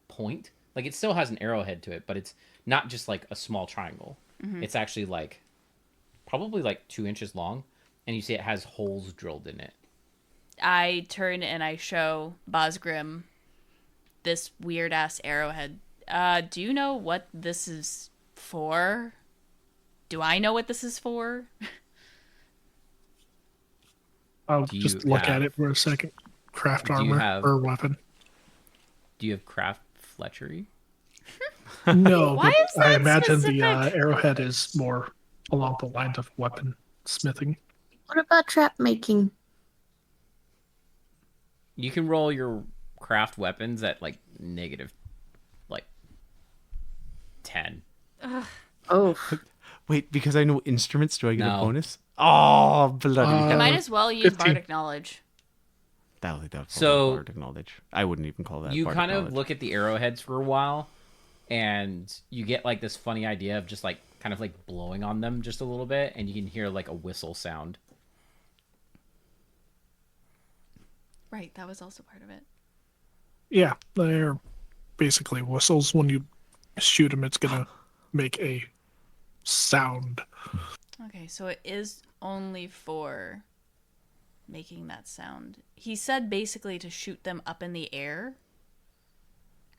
point. Like it still has an arrowhead to it, but it's not just like a small triangle. It's actually like probably like 2 inches long, and you see it has holes drilled in it. I turn and I show Bosgrim this weird ass arrowhead, Do you know what this is for? Do I know what this is for? I'll Do you just look have- at it for a second. Craft Do you armor have- or weapon. Do you have craft fletchery? No, Why but is I that imagine the specific? arrowhead is more along the lines of weapon smithing. What about trap making? You can roll your craft weapons at like negative, like 10. Oh, Wait, because I know instruments, do I get a No. bonus? Oh, bloody hell. Might as well use 15. bardic knowledge. That's So- bardic knowledge. I wouldn't even call that You bardic kind of knowledge. look at the arrowheads for a while, and you get like this funny idea of just like kind of like blowing on them just a little bit, and you can hear like a whistle sound. Right, that was also part of it. Yeah, they're basically whistles. When you shoot them, it's gonna make a sound. Okay, so it is only for making that sound. He said basically to shoot them up in the air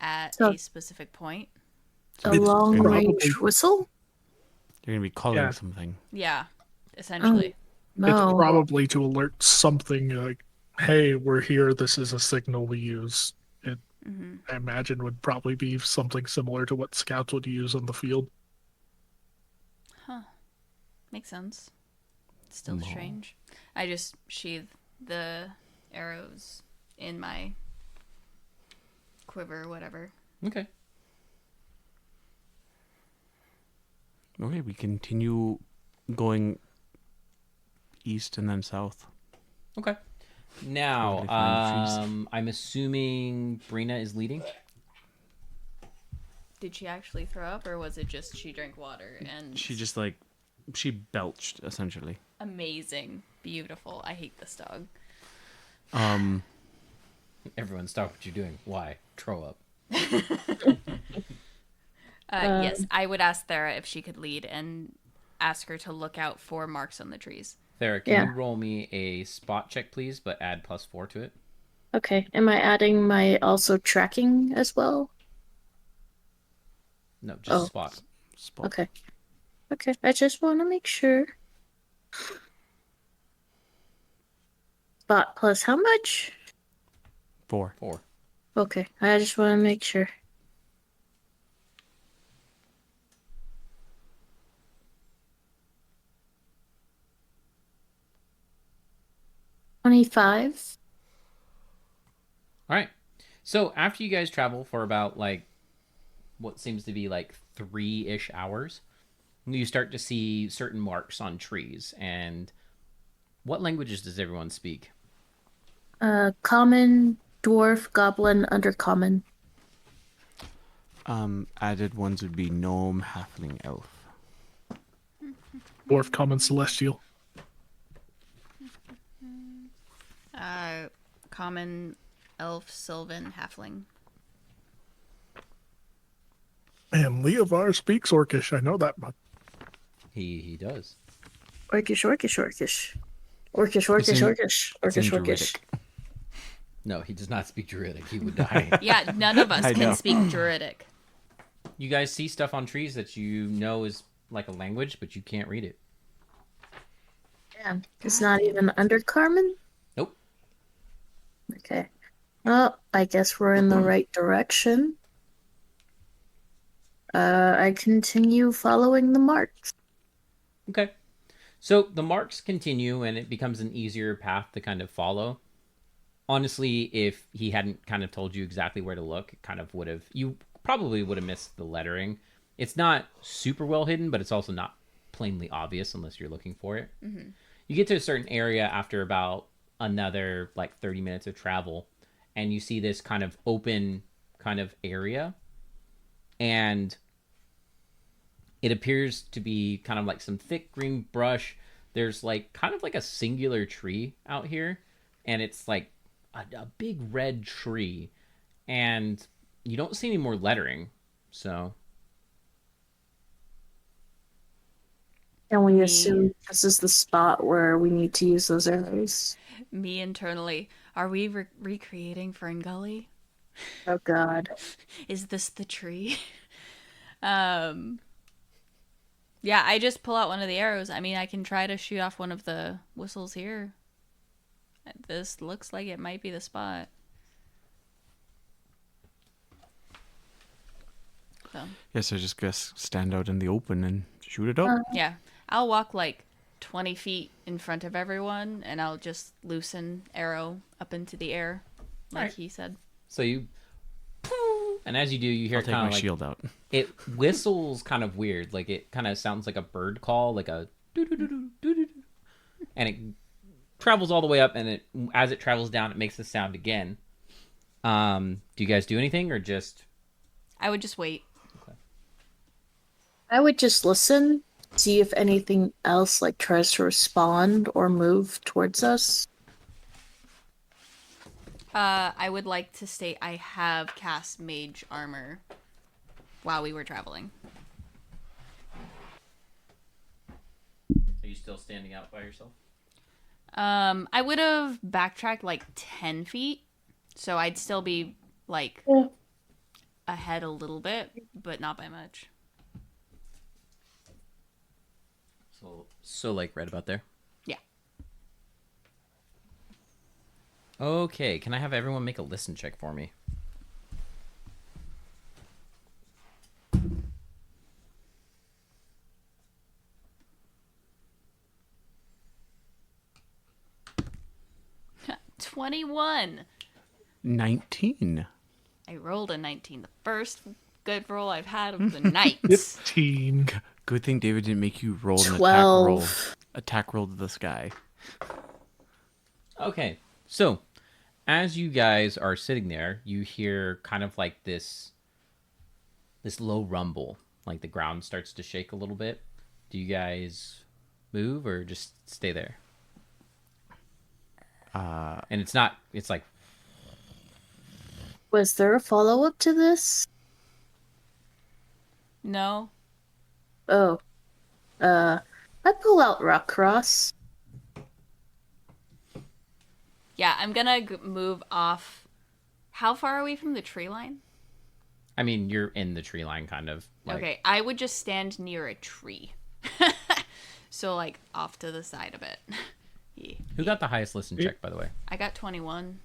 at So- a specific point. a It's long range probably- whistle? You're going to be calling Yeah. something. Yeah, essentially. No. It's probably to alert something like, "Hey, we're here. This is a signal we use." It, Hmm. I imagine, would probably be something similar to what scouts would use on the field. Huh. Makes sense. Still No. strange. I just sheathe the arrows in my quiver or whatever. Okay. Okay, we continue going east and then south. Okay. Now, Totally fine, I'm assuming Brina is leading. Did she actually throw up, or was it just she drank water and She just she belched essentially. amazing, beautiful? I hate this dog. Everyone, stop what you're doing. Why? Throw up. Yes, I would ask Thera if she could lead and ask her to look out for marks on the trees. Thera, can Yeah. you roll me a spot check, please, but add +4 to it? Okay. Am I adding my also tracking as well? No, just Oh. spot. Spot. Okay. Okay. I just want to make sure. Spot plus how much? 4. 4. Okay. I just want to make sure. $25. All right. So after you guys travel for about like what seems to be like 3-ish hours, you start to see certain marks on trees. And what languages does everyone speak? Common, dwarf, goblin, undercommon. Added ones would be gnome, halfling, elf. Dwarf, common, celestial. Common, elf, sylvan, halfling. And Leovar speaks Orcish. I know that much. He does. Orcish, Orcish, Orcish. Orcish, It's in- Orcish, Orcish. it's in Orcish, Orcish. Druidic. No, he does not speak Druidic. He would die. Yeah, none of us I can know. speak Druidic. You guys see stuff on trees that you know is like a language, but you can't read it. Yeah. It's not even undercommon? Nope. Okay. Well, I guess we're in the right direction. I continue following the marks. Okay. So the marks continue, and it becomes an easier path to kind of follow. Honestly, if he hadn't kind of told you exactly where to look, it kind of would have. You probably would have missed the lettering. It's not super well hidden, but it's also not plainly obvious unless you're looking for it. Mm-hmm. You get to a certain area after about another like 30 minutes of travel, and you see this kind of open kind of area, and it appears to be kind of like some thick green brush. There's like kind of like a singular tree out here, and it's like a big red tree, and you don't see any more lettering. So And we assume this is the spot where we need to use those arrows. Me internally, are we recreating Fern Gully? Oh God. Is this the tree? um, yeah, I just pull out one of the arrows. I mean, I can try to shoot off one of the whistles here. This looks like it might be the spot. So, Yes, I just guess stand out in the open and shoot it up. yeah, I'll walk like 20 feet in front of everyone and I'll just loosen arrow up into the air, like Alright. he said. So you, and as you do, you hear I'll take kind my of like shield out. it whistles kind of weird, like it kind of sounds like a bird call, like a doo-doo-doo-doo, doo-doo-doo. And it travels all the way up, and it as it travels down, it makes the sound again. Do you guys do anything or just? I would just wait. I would just listen, see if anything else like tries to respond or move towards us. I would like to state I have cast mage armor while we were traveling. Are you still standing out by yourself? I would have backtracked like 10 feet, so I'd still be like Yeah. ahead a little bit, but not by much. So like right about there. Yeah. Okay, can I have everyone make a listen check for me? Yeah. 21. 19. I rolled a 19. The first good roll I've had of the night. 15. Good thing David didn't make you roll an 12. attack roll to the sky. Okay, so as you guys are sitting there, you hear kind of like this low rumble, like the ground starts to shake a little bit. Do you guys move or just stay there? And it's not. It's like Was there a follow up to this? No. Oh. I pull out Rock Cross. Yeah, I'm gonna move off. How far are we from the tree line? I mean, you're in the tree line, kind of. Like, Okay, I would just stand near a tree. So, like, off to the side of it. Yeah. Who got the highest listen check, by the way? I got 21.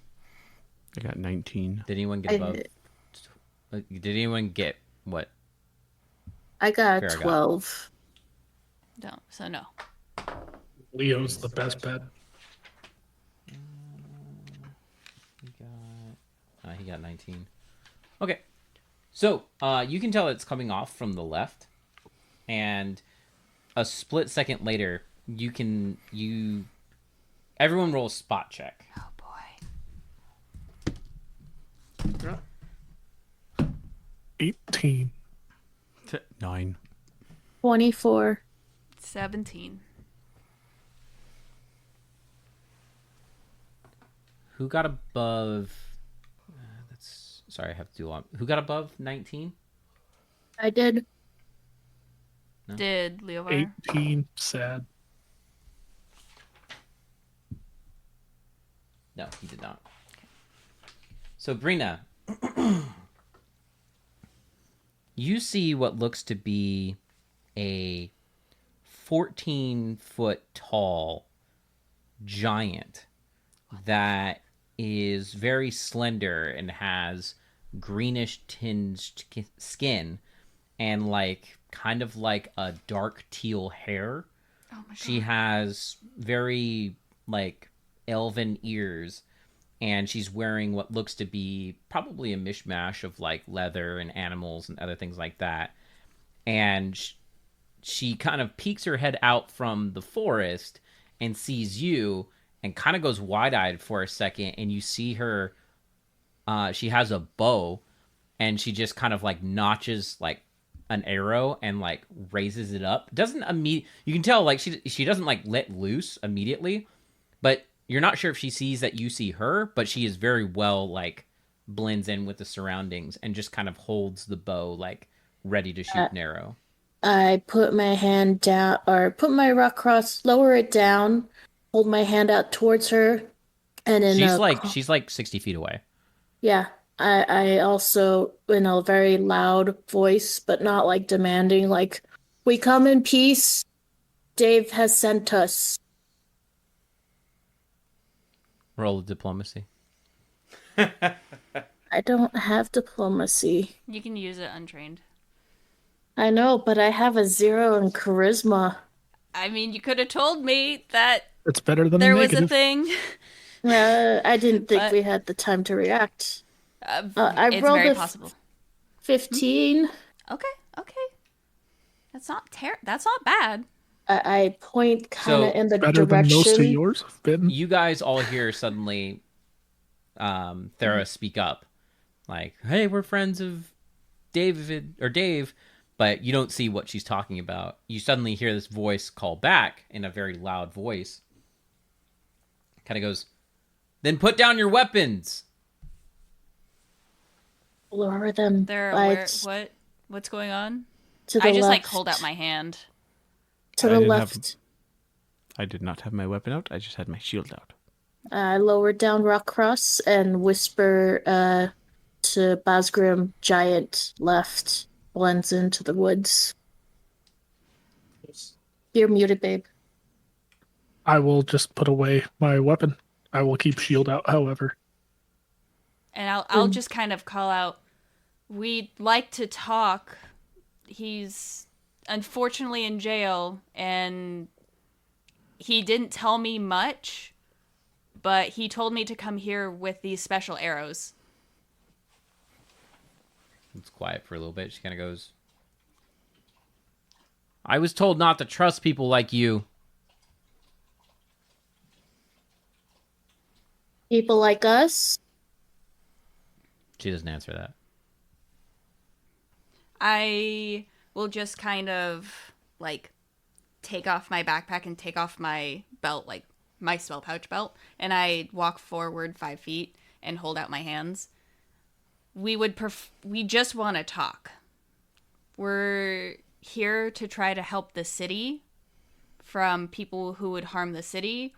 I got 19. Did anyone get above? Did anyone get what? I got Fair, I got. 12. No, so no. Leo's the best bet. He got 19. Okay, so you can tell it's coming off from the left, and a split second later, everyone roll a spot check. Oh boy. 18. 9. 24. 17. Who got above? Sorry, I have to do long. Who got above 19? I did. No. Did Leovar? 18. Sad. No, he did not. So, Brina, you see what looks to be a 14-foot tall giant that is very slender and has greenish tinged skin and like kind of like a dark teal hair. Oh my god. She has very like elven ears, and she's wearing what looks to be probably a mishmash of like leather and animals and other things like that. And she kind of peeks her head out from the forest and sees you and kind of goes wide-eyed for a second, and you see her she has a bow, and she just kind of like notches like an arrow and like raises it up. Doesn't you can tell like she doesn't like let loose immediately, but you're not sure if she sees that you see her, but she is very well like blends in with the surroundings and just kind of holds the bow like ready to shoot an arrow. I put my hand down, or put my rock cross, lower it down, hold my hand out towards her, and then She's like 60 feet away. yeah, I also, in a very loud voice, but not like demanding, like, we come in peace. Dave has sent us. Roll of diplomacy. I don't have diplomacy. You can use it untrained. I know, but I have a 0 in charisma. I mean, you could have told me that It's better than there a was a negative. thing. I didn't think But- we had the time to react. I It's rolled very a possible. 15. Okay. That's not bad. I point kind of So- in the Better than most of direction. yours have been. You guys all hear suddenly Thera speak up. Like, hey, we're friends of Dave, but you don't see what she's talking about. You suddenly hear this voice call back in a very loud voice. Kind of goes, then put down your weapons. Lower them They're by aware. What's going on? to the I just left. hold out my hand. To I the didn't have- left. I did not have my weapon out. I just had my shield out. I lower down Rockcross and whisper to Basgrim, giant left, blends into the woods. You're muted, babe. I will just put away my weapon. I will keep shield out, however. And I'll just kind of call out, we'd like to talk. He's unfortunately in jail, and he didn't tell me much, but he told me to come here with these special arrows. It's quiet for a little bit. She kind of goes, I was told not to trust people like you. People like us. She doesn't answer that. I will just kind of like take off my backpack and take off my belt, like my spell pouch belt, and I walk forward 5 feet and hold out my hands. We just want to talk. We're here to try to help the city from people who would harm the city,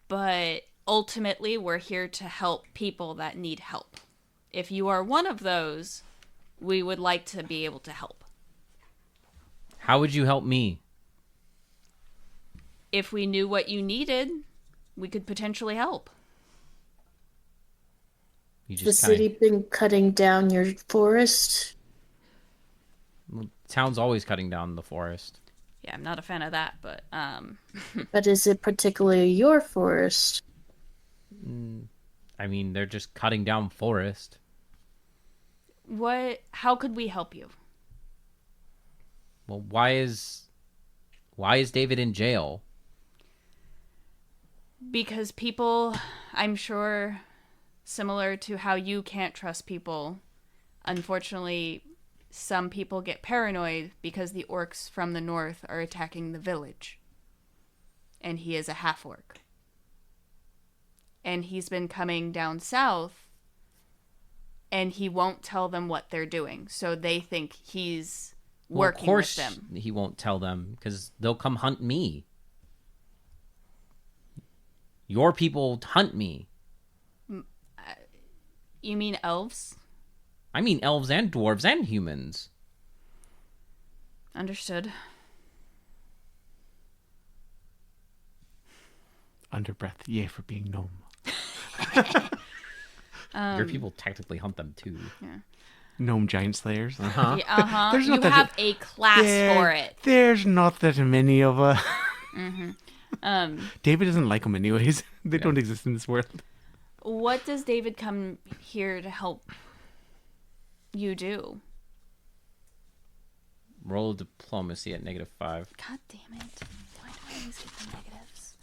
but ultimately we're here to help people that need help. If you are one of those, we would like to be able to help. How would you help me? If we knew what you needed, we could potentially help. You The just city been cutting down your forest. town's always cutting down the forest. Yeah, I'm not a fan of that, but But is it particularly your forest? I mean, they're just cutting down forest. how could we help you? Well, why is David in jail? Because people, I'm sure, similar to how you can't trust people, unfortunately, some people get paranoid because the orcs from the north are attacking the village. And he is a half-orc. And he's been coming down south, and he won't tell them what they're doing. So they think he's working of course with them. he won't tell them because they'll come hunt me. Your people hunt me. You mean elves? I mean elves and dwarves and humans. Understood. Under breath, yay for being gnome. Your people technically hunt them too. Gnome giant slayers. Huh? Yeah, uh-huh. There's You not that- have a class for it. There's not that many of us. Um, David doesn't like them anyways. They don't exist in this world. what does David come here to help you do? Roll diplomacy at -5. God damn it. Why do I always get the negatives?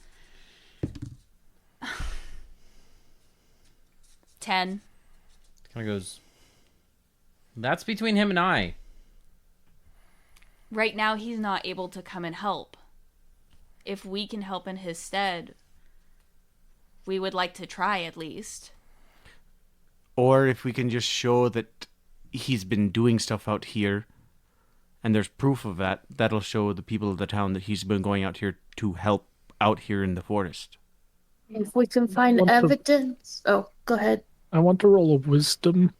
10. Kind of goes. That's between him and I. Right now, he's not able to come and help. If we can help in his stead, we would like to try at least. Or if we can just show that he's been doing stuff out here and there's proof of that, that'll show the people of the town that he's been going out here to help out here in the forest. If we can find Once a- evidence. Oh, go ahead. I want to roll a wisdom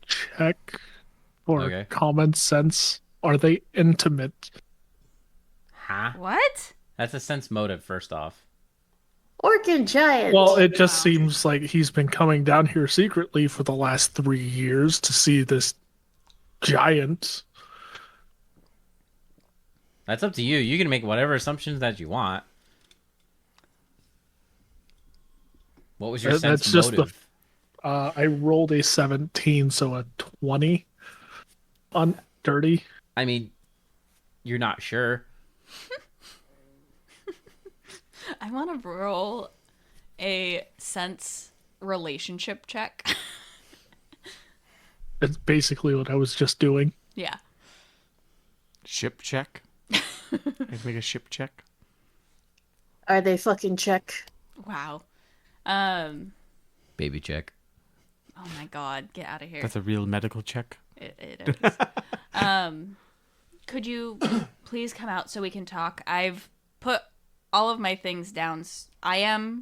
check for Okay. common sense. Are they intimate? Huh? What? That's a sense motive, first off. Orc and giant. Well, it just seems like he's been coming down here secretly for the last 3 years to see this giant. That's up to you. You can make whatever assumptions that you want. What was your sense That's just motive? I rolled a 17, so a 20 on dirty. I mean, you're not sure. I want to roll a sense relationship check. It's basically what I was just doing. Yeah. Ship check. Let's make a ship check. Are they fucking check? Wow. Baby check. Oh my god, get out of here. That's a real medical check. It is. Could you please come out so we can talk? I've put all of my things down. I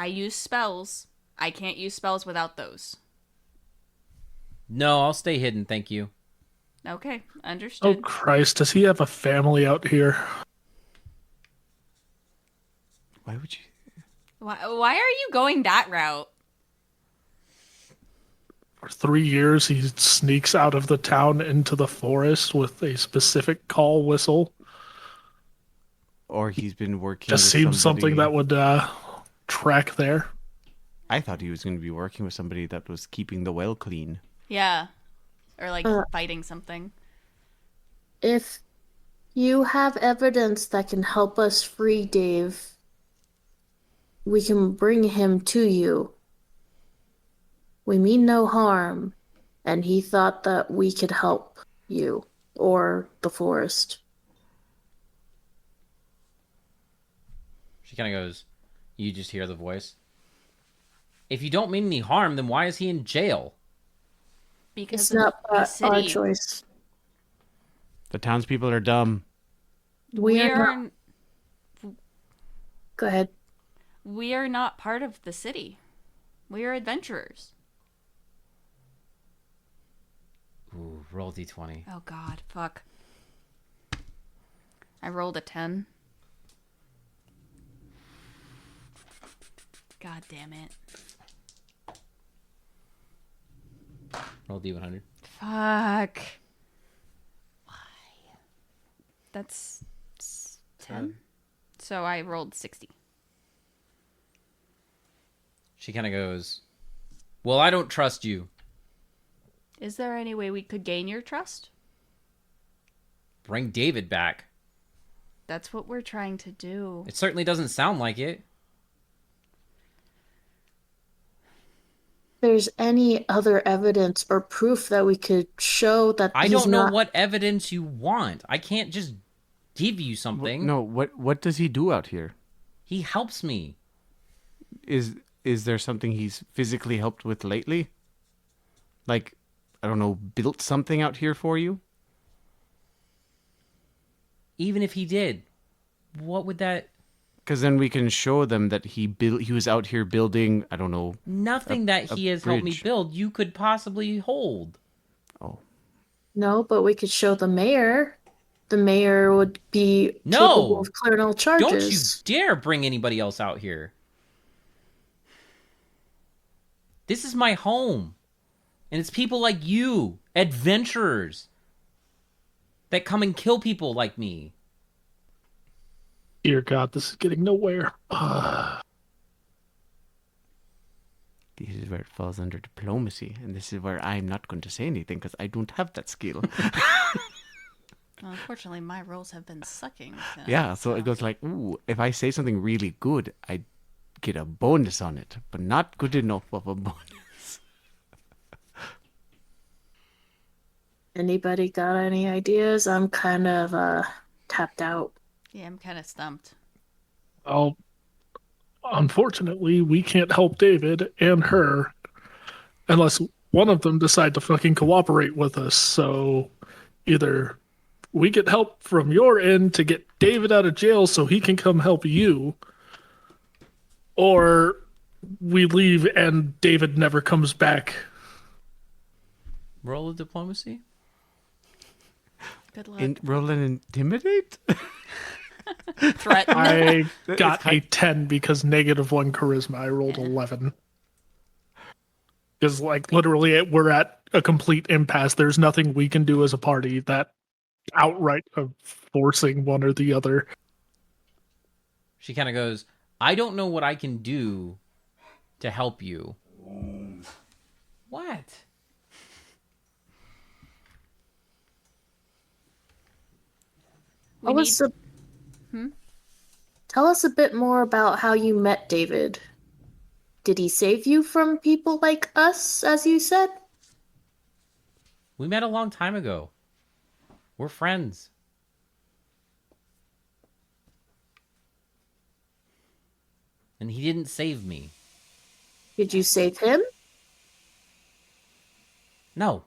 use spells. I can't use spells without those. No, I'll stay hidden, thank you. Okay, Oh understood. Christ, does he have a family out here? Why would you? Why are you going that route? For 3 years, he sneaks out of the town into the forest with a specific call whistle. Or he's been working. Just with seems something that would track there. I thought he was going to be working with somebody that was keeping the well clean. Yeah. Or like Uh. fighting something. If you have evidence that can help us free Dave, we can bring him to you. We mean no harm, and he thought that we could help you or the forest. She kind of goes, you just hear the voice. If you don't mean any harm, then why is he in jail? Because It's of not the our city. choice. The townspeople are dumb. We are not. Go ahead. We are not part of the city. We are adventurers. Ooh, roll d20. Oh god, fuck. I rolled a 10. God damn it. Roll d100. Fuck. Why? That's 10. So I rolled 60. She kind of goes, well, I don't trust you. Is there any way we could gain your trust? Bring David back. That's what we're trying to do. It certainly doesn't sound like it. There's any other evidence or proof that we could show that I he's don't know not... what evidence you want. I can't just give you something. No, what does he do out here? He helps me. Is there something he's physically helped with lately? Like, I don't know, built something out here for you? Even if he did, what would that... Because then we can show them that he was out here building, I don't know. Nothing that he has helped me bridge. build you could possibly hold. Oh, No, but we could show the mayor. The mayor would be No! capable of clearing all Don't you charges. dare bring anybody else out here. This is my home. And it's people like you, adventurers, that come and kill people like me. Dear God, this is getting nowhere. this is where it falls under diplomacy, and this is where I'm not going to say anything because I don't have that skill. Well, unfortunately, my rolls have been sucking. Yeah, so it goes like, ooh, if I say something really good, I get a bonus on it, but not good enough of a bonus. Anybody got any ideas? I'm kind of tapped out. Yeah, I'm kind of stumped. Well, unfortunately, we can't help David and her unless one of them decide to fucking cooperate with us. So either we get help from your end to get David out of jail so he can come help you, or we leave and David never comes back. Roll of diplomacy. Good luck. Roll an intimidate? Threaten. I It's got kind- a 10 because -1 charisma. I rolled 11. Because, like, literally, we're at a complete impasse. There's nothing we can do as a party that outright of forcing one or the other. She kind of goes, I don't know what I can do to help you. What? We Tell us, Hmm? tell us a bit more about how you met David. Did he save you from people like us, as you said? We met a long time ago. We're friends. And he didn't save me. Did you save him? No.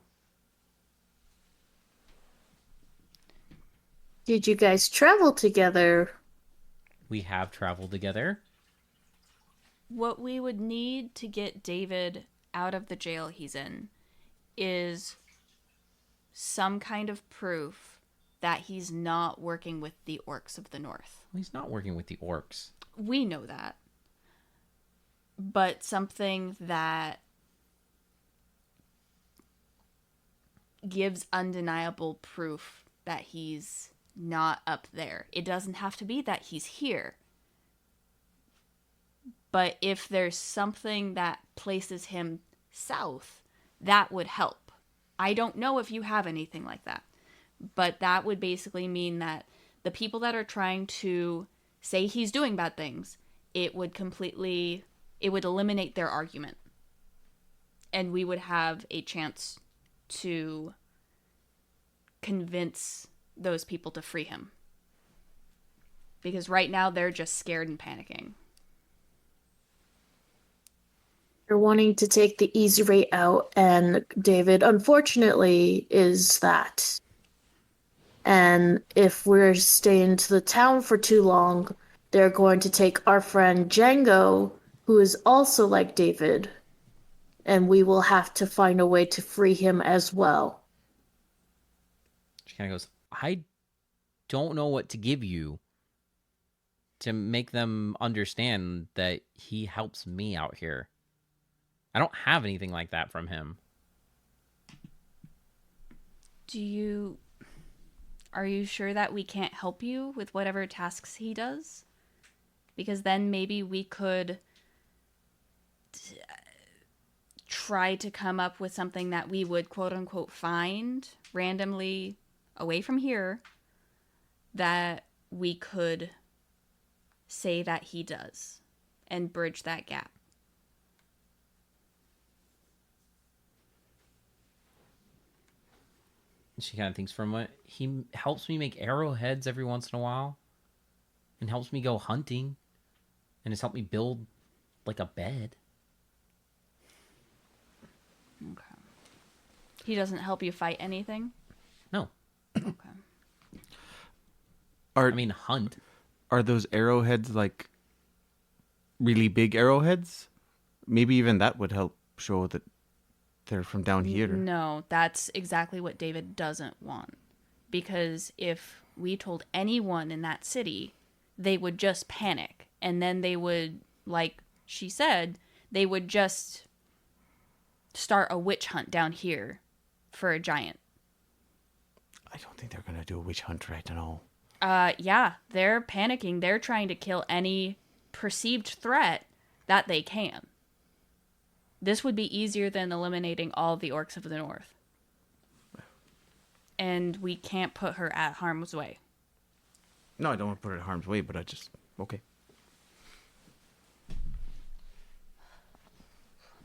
Did you guys travel together? We have traveled together. What we would need to get David out of the jail he's in is some kind of proof that he's not working with the orcs of the north. He's not working with the orcs. We know that. But something that gives undeniable proof that he's not up there. It doesn't have to be that he's here. But if there's something that places him south, that would help. I don't know if you have anything like that. But that would basically mean that the people that are trying to say he's doing bad things, it would eliminate their argument. And we would have a chance to convince those people to free him. Because right now they're just scared and panicking. You're wanting to take the easy way out, and David, unfortunately, is that. And if we're staying to the town for too long, they're going to take our friend Django, who is also like David, and we will have to find a way to free him as well. She kind of goes, I don't know what to give you to make them understand that he helps me out here. I don't have anything like that from him. Are you sure that we can't help you with whatever tasks he does? Because then maybe we could try to come up with something that we would quote unquote find randomly away from here that we could say that he does and bridge that gap. She kind of thinks for a moment. He helps me make arrowheads every once in a while. And helps me go hunting. And has helped me build, like, a bed. Okay. He doesn't help you fight anything? No. Okay. I mean, hunt. Are those arrowheads like really big arrowheads? Maybe even that would help show that they're from down here. No, that's exactly what David doesn't want. Because if we told anyone in that city, they would just panic. And then they would, like she said, they would just start a witch hunt down here for a giant. I don't think they're gonna do a witch hunt right now. Yeah, they're panicking. They're trying to kill any perceived threat that they can. This would be easier than eliminating all the orcs of the north. And we can't put her at harm's way. No, I don't want to put her in harm's way, but okay.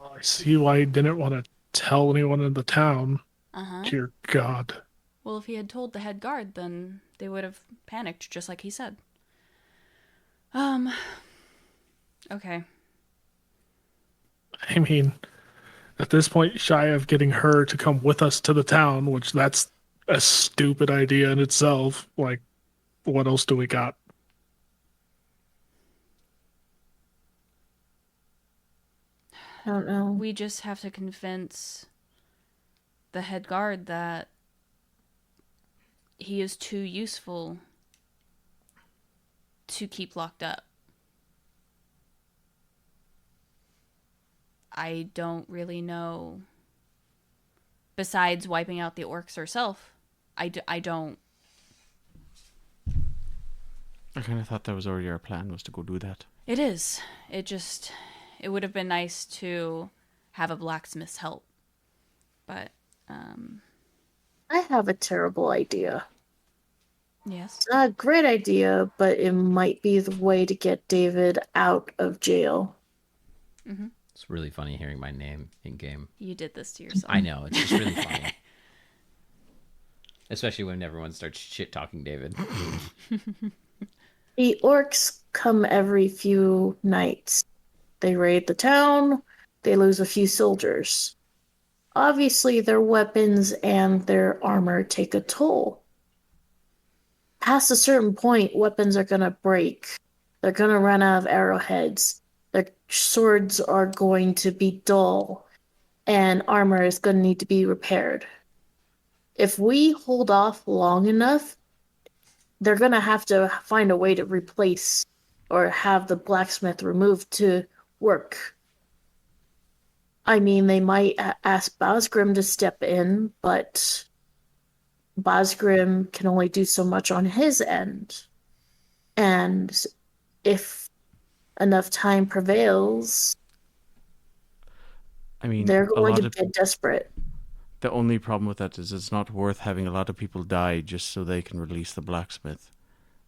I see why he didn't want to tell anyone in the town. Uh-huh. Dear God. Well, if he had told the head guard, then they would have panicked, just like he said. Okay. I mean, at this point, shy of getting her to come with us to the town, which that's a stupid idea in itself. Like, what else do we got? I don't know. We just have to convince the head guard that he is too useful to keep locked up. I don't really know. Besides wiping out the orcs herself, I don't. I kind of thought that was already our plan, was to go do that. It is. It would have been nice to have a blacksmith's help. But, I have a terrible idea. yes. It's not a great idea, but it might be the way to get David out of jail. It's really funny hearing my name in game. You did this to yourself. I know, it's just really funny. Especially when everyone starts shit talking David. The orcs come every few nights. They raid the town, they lose a few soldiers. Obviously, their weapons and their armor take a toll. Past a certain point, weapons are gonna break. They're gonna run out of arrowheads. Their swords are going to be dull, and armor is gonna need to be repaired. If we hold off long enough, they're gonna have to find a way to replace or have the blacksmith removed to work. I mean, they might ask Bosgrim to step in, but Bosgrim can only do so much on his end. And if enough time prevails, I mean, they're a going lot to of get desperate. the only problem with that is it's not worth having a lot of people die just so they can release the blacksmith.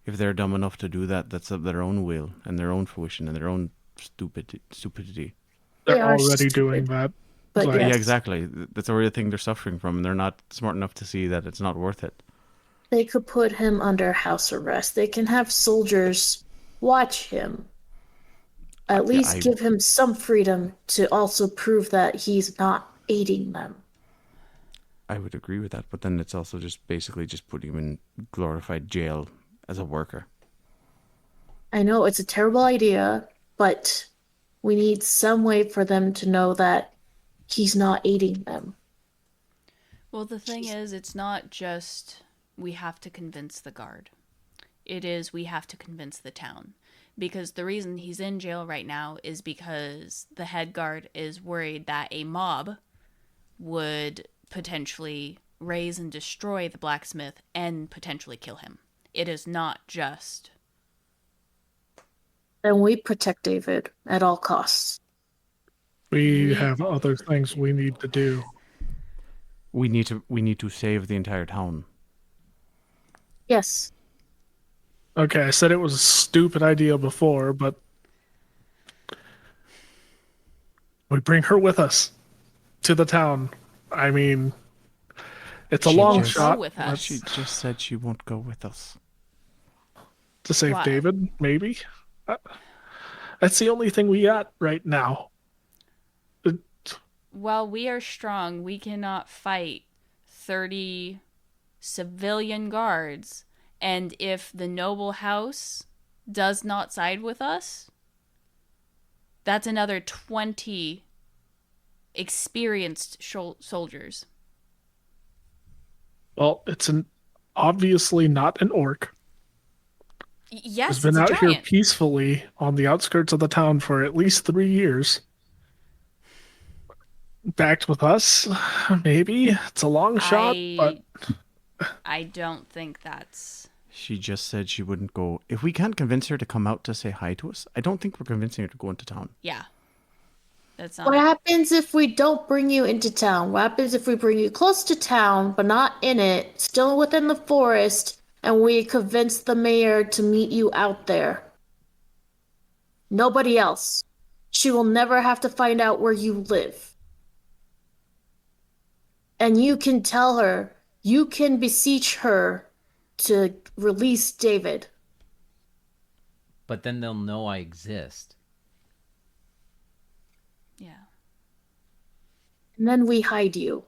If they're dumb enough to do that, that's of their own will and their own fruition and their own stupidity. They They're are already stupid, doing that. But Like- Yeah, yes, exactly. That's already the thing they're suffering from, and they're not smart enough to see that it's not worth it. they could put him under house arrest. They can have soldiers watch him. At least I- give him some freedom to also prove that he's not aiding them. I would agree with that, but then it's also just basically just putting him in glorified jail as a worker. I know it's a terrible idea, but we need some way for them to know that he's not aiding them. Well, the thing is, it's not just we have to convince the guard. It is we have to convince the town. Because the reason he's in jail right now is because the head guard is worried that a mob would potentially raise and destroy the blacksmith and potentially kill him. It is not just... Then we protect David at all costs. We have other things we need to do. We need to save the entire town. Yes, Okay, I said it was a stupid idea before, but we bring her with us to the town. I mean, it's a She long just- shot Go with But us. she just said she won't go with us. to save Why? David, maybe. That's the only thing we got right now. While we are strong, we cannot fight 30 civilian guards. And if the noble house does not side with us, that's another 20 experienced soldiers. Well, it's obviously not an orc. Yes, It's been it's a out here giant. peacefully on the outskirts of the town for at least 3 years. Backed with us, maybe. It's a long shot, but I don't think that's... She just said she wouldn't go. If we can't convince her to come out to say hi to us, I don't think we're convincing her to go into town. Yeah. That's not... what happens if we don't bring you into town? What happens if we bring you close to town, but not in it, still within the forest, and we convince the mayor to meet you out there? Nobody else. She will never have to find out where you live. And you can tell her, you can beseech her to release David. But then they'll know I exist. Yeah. And then we hide you.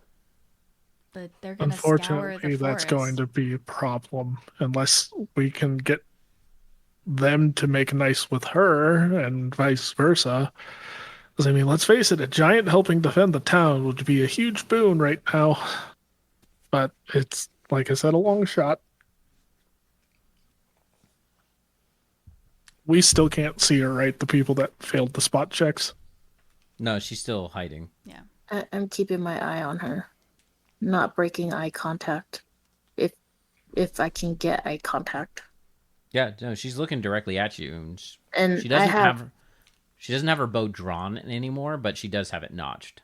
But they're going to scour unfortunately, the that's forest. going to be a problem unless we can get them to make nice with her and vice versa. Because, I mean, let's face it, a giant helping defend the town would be a huge boon right now. But it's, like I said, a long shot. We still can't see her, right? The people that failed the spot checks. No, she's still hiding. Yeah. I'm keeping my eye on her, not breaking eye contact. If I can get eye contact, Yeah, no, she's looking directly at you, and and she I doesn't have she doesn't have her bow drawn anymore, but she does have it notched.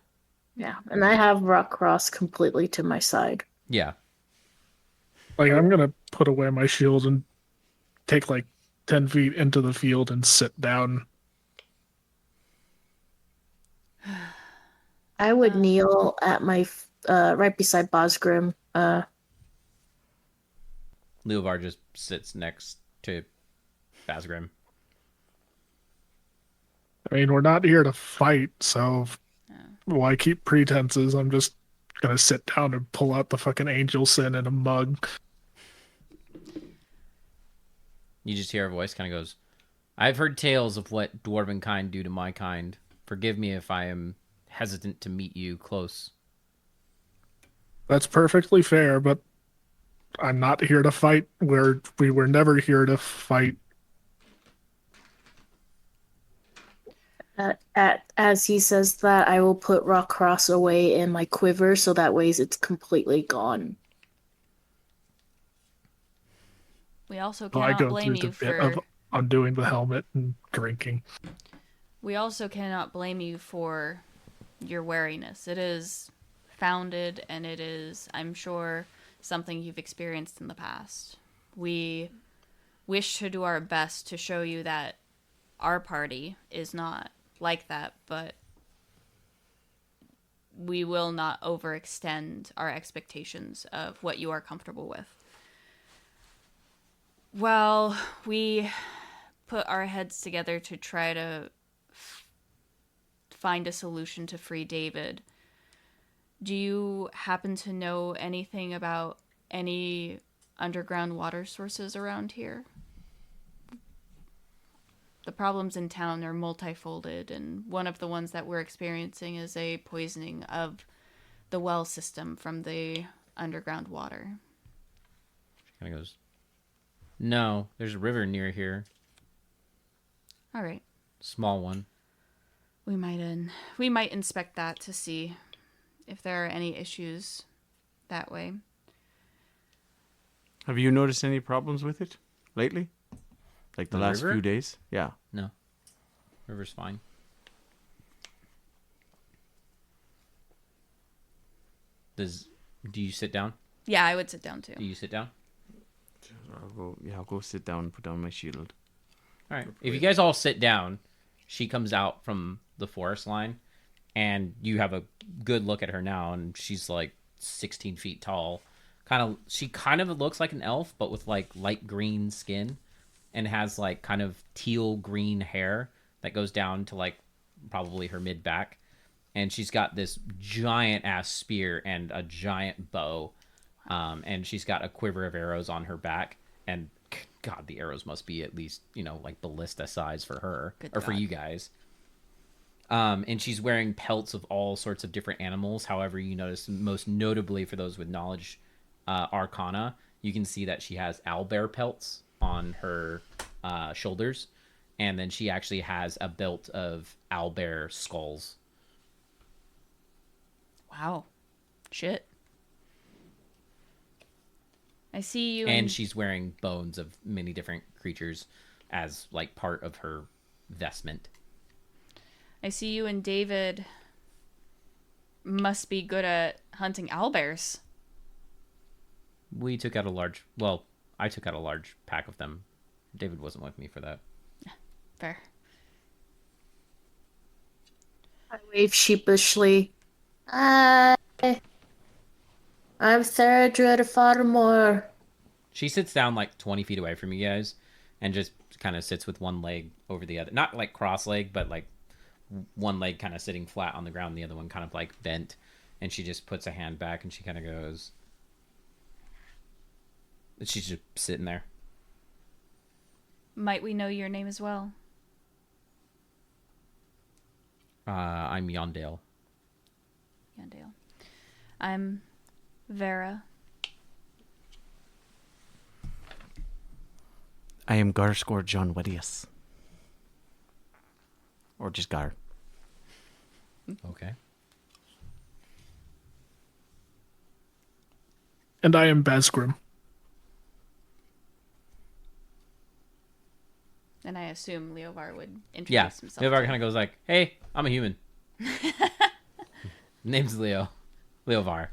yeah, and I have Rock Cross completely to my side. Yeah. Like, I'm going to put away my shield and take like 10 feet into the field and sit down. I would kneel at my right beside Bosgrim. Leovar just sits next to Basgrim. I mean, we're not here to fight, so why keep pretenses? I'm just gonna sit down and pull out the fucking angel sin in a mug. You just hear a voice kind of goes, I've heard tales of what dwarven kind do to my kind. Forgive me if I am hesitant to meet you close. That's perfectly fair, but I'm not here to fight. We were never here to fight. As he says that, I will put Rock Cross away in my quiver, so that way it's completely gone. We also So I cannot go blame through you the bit for. of undoing the helmet and drinking. We also cannot blame you for your wariness. It is founded, and it is, I'm sure, something you've experienced in the past. We wish to do our best to show you that our party is not like that, but we will not overextend our expectations of what you are comfortable with. Well, we put our heads together to try to find a solution to free David. Do you happen to know anything about any underground water sources around here? The problems in town are multifolded, and one of the ones that we're experiencing is a poisoning of the well system from the underground water. Kind of goes, no, there's a river near here. All right. Small one. We might inspect that to see if there are any issues that way. Have you noticed any problems with it lately? Like the last river? few days? Yeah. No. River's fine. Do you sit down? Yeah, I would sit down too. Do you sit down? I'll go sit down and put down my shield. All right. If you guys all sit down, she comes out from the forest line, and you have a good look at her now, and she's like 16 feet tall. She kind of looks like an elf, but with like light green skin, and has like kind of teal green hair that goes down to like probably her mid back. And she's got this giant ass spear and a giant bow. And she's got a quiver of arrows on her back. And God, the arrows must be at least, like ballista size for her. Good or for God. you guys. And she's wearing pelts of all sorts of different animals. However, you notice most notably for those with knowledge arcana, you can see that she has owlbear pelts on her shoulders. And then she actually has a belt of owlbear skulls. Wow. Shit. I see you. And she's wearing bones of many different creatures as like part of her vestment. I see you and David must be good at hunting owlbears. I took out a large pack of them. David wasn't with me for that. Fair. I wave sheepishly. Hi. I'm Theradred Farmore. She sits down like 20 feet away from you guys and just kind of sits with one leg over the other. Not like cross-legged, but like one leg kind of sitting flat on the ground, the other one kind of like bent. And she just puts a hand back and she kind of goes... She's just sitting there. Might we know your name as well? I'm Yondale. Yandale. I'm Vera. I am Garscore John Wedius. Or just Gar. Okay. And I am Basgrim. And I assume Leovar would introduce Yeah. himself. Leovar too. kind of goes like, "Hey, I'm a human. Name's Leo. Leovar."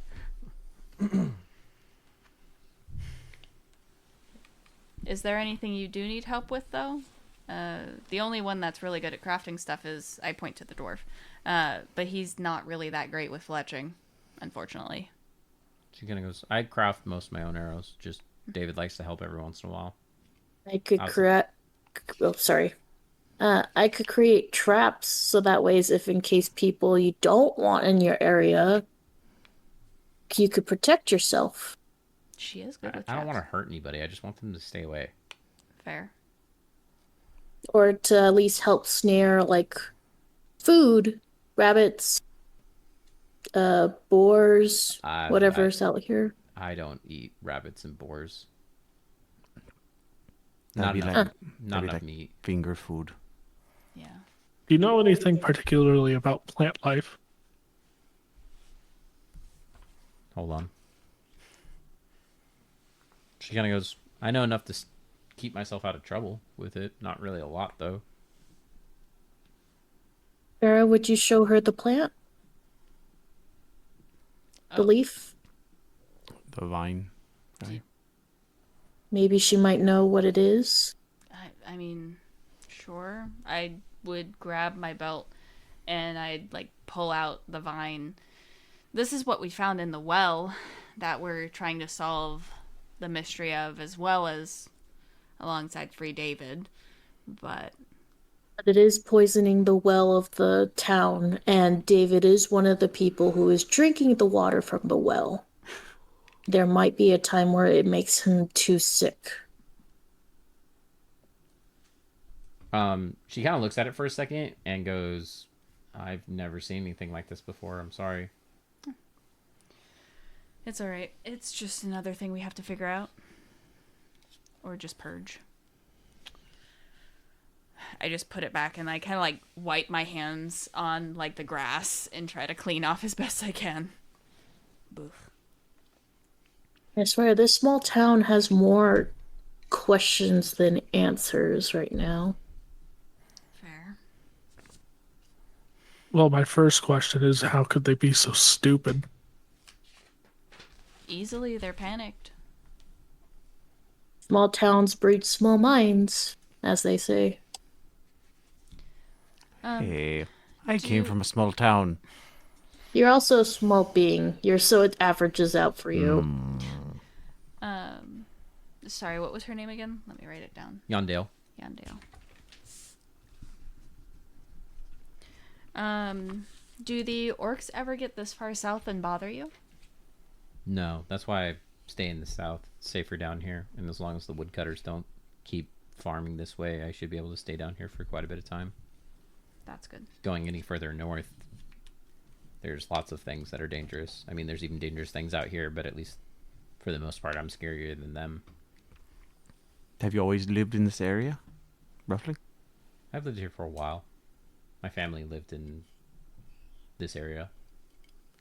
Is there anything you do need help with, though? The only one that's really good at crafting stuff is I point to the dwarf, but he's not really that great with fletching, unfortunately. She kind of goes, "I craft most of my own arrows. Just David likes to help every once in a while." I could Awesome. create. Oh, sorry. I could create traps so that ways, if in case people you don't want in your area, you could protect yourself. She is good with I don't want to traps. hurt anybody. I just want them to stay away. Fair. Or to at least help snare like food, rabbits, boars, whatever's out here. I don't eat rabbits and boars. That'd Not be enough. like, Not that'd be enough like meat. finger food. Yeah. Do you know anything particularly about plant life? Hold on. She kind of goes, "I know enough to keep myself out of trouble with it. Not really a lot, though." Sarah, would you show her the plant? The Oh. leaf? The vine. Right? Maybe she might know what it is. I mean, sure. I would grab my belt and I'd like pull out the vine. This is what we found in the well that we're trying to solve the mystery of, as well as alongside Free David. But But it is poisoning the well of the town, and David is one of the people who is drinking the water from the well. There might be a time where it makes him too sick. She kind of looks at it for a second and goes, "I've never seen anything like this before. I'm sorry." it's alright. It's just another thing we have to figure out. Or just purge. I just put it back and I kind of like wipe my hands on like the grass and try to clean off as best I can. Boof. I swear, this small town has more questions than answers right now. Fair. Well, my first question is how could they be so stupid? Easily, they're panicked. Small towns breed small minds, as they say. Hey, I do came you- from a small town. You're also a small being. So it averages out for you. Sorry, what was her name again? Let me write it down. Yondale. Yandale. Do the orcs ever get this far south and bother you? No, that's why I stay in the south. It's safer down here. And as long as the woodcutters don't keep farming this way, I should be able to stay down here for quite a bit of time. That's good. Going any further north, there's lots of things that are dangerous. I mean, there's even dangerous things out here, but at least for the most part, I'm scarier than them. Have you always lived in this area? Roughly? I've lived here for a while. My family lived in this area.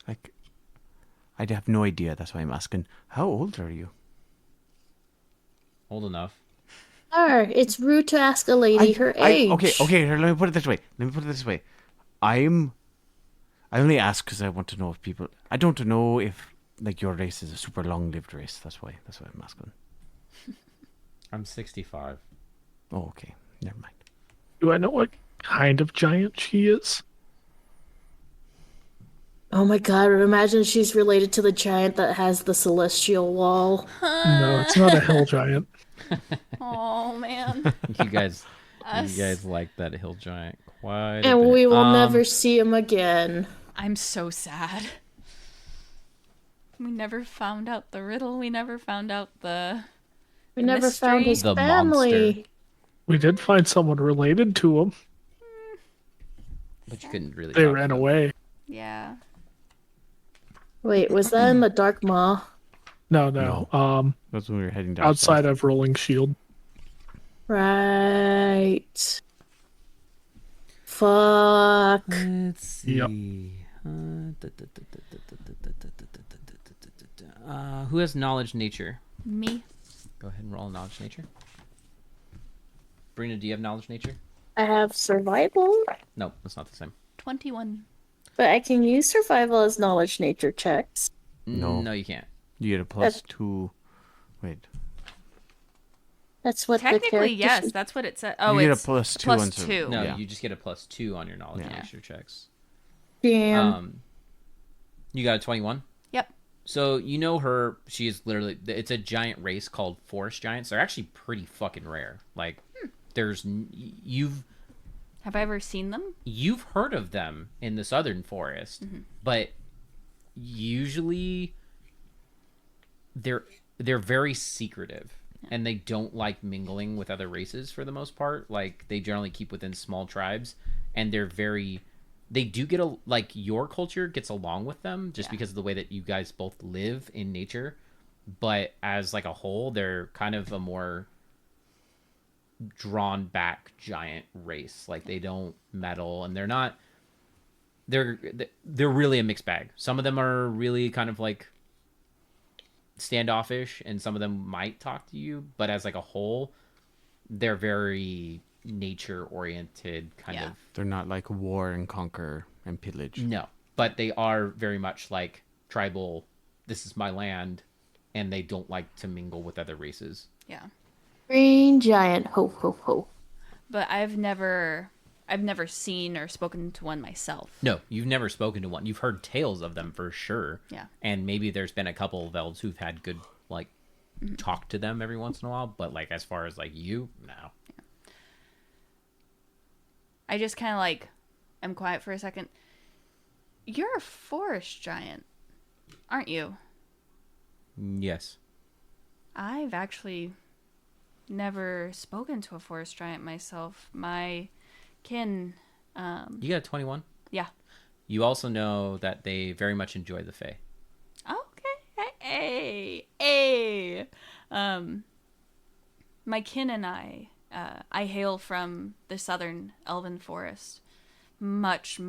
Like, I have no idea. That's why I'm asking. How old are you? Old enough. It's rude to ask a lady her age. Okay. Here, let me put it this way. I only ask because I want to know if people. I don't know if like your race is a super long-lived race. That's why I'm asking. I'm 65. Oh, okay. Never mind. Do I know what kind of giant she is? Oh my god, imagine she's related to the giant that has the celestial wall. No, it's not a hill giant. Oh man. You guys, Us. you guys like that hill giant quite a And bit. we will never see him again. I'm so sad. We never found out the riddle. We never found out the. We never found mystery. his The family. monster. We did find someone related to him. But you couldn't really. They talk to ran them. away. Yeah. Wait, was that in the Dark Maw? No. No. That's when we were heading down. Outside of Rolling Shield. Right. Fuck. Let's see. Yep. Who has knowledge nature? Me. Go ahead and roll knowledge nature. Brina, do you have knowledge nature? I have survival, No, that's not the same. 21. but I can use survival as knowledge nature checks. No. No, you can't. You get a +2. Wait. That's what the Technically, character yes, should- that's what it said. Oh, you get a it's +2 plus on sur- 2. No, Yeah. you just get a +2 on your knowledge Yeah. nature checks. Damn. You got a 21? Yep. So you know her. She is literally. It's a giant race called forest giants. They're actually pretty fucking rare. Like, you've Have I ever seen them? heard of them in the southern forest, but usually they're very secretive. And they don't like mingling with other races for the most part. Like, they generally keep within small tribes, and they do get like, your culture gets along with them just because of the way that you guys both live in nature. But as like a whole, they're kind of a more drawn back giant race. Like, they don't meddle, and they're really a mixed bag. Some of them are really kind of like standoffish, and some of them might talk to you, but as like a whole, they're very nature oriented kind Yeah. of. They're not like war and conquer and pillage. No, but they are very much like tribal. This is my land, and they don't like to mingle with other races. Yeah. Green giant. Ho ho ho. But I've never seen or spoken to one myself. No, you've never spoken to one. You've heard tales of them for sure. Yeah. And maybe there's been a couple of elves who've had good, like, talk to them every once in a while. But, like, as far as, like, you, no. I just kind of like, I'm quiet for a second. You're a forest giant, aren't you? Yes. I've actually never spoken to a forest giant myself. My kin, You got a 21? yeah. You also know that they very much enjoy the Fae. Okay. Hey. My kin and I hail from the southern elven forest. Much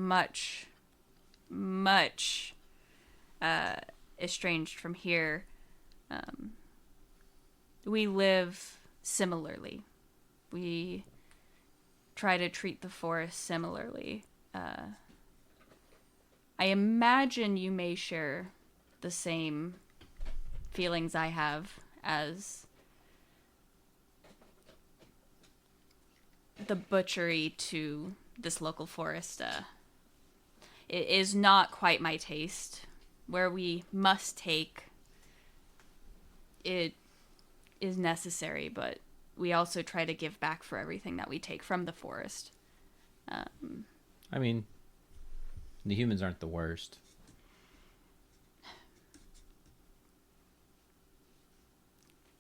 estranged from here. We live similarly. We try to treat the forest similarly. I imagine you may share the same feelings I have as the butchery to this local forest. It is not quite my taste. Where we must take, it is necessary, but we also try to give back for everything that we take from the forest. I mean, the humans aren't the worst.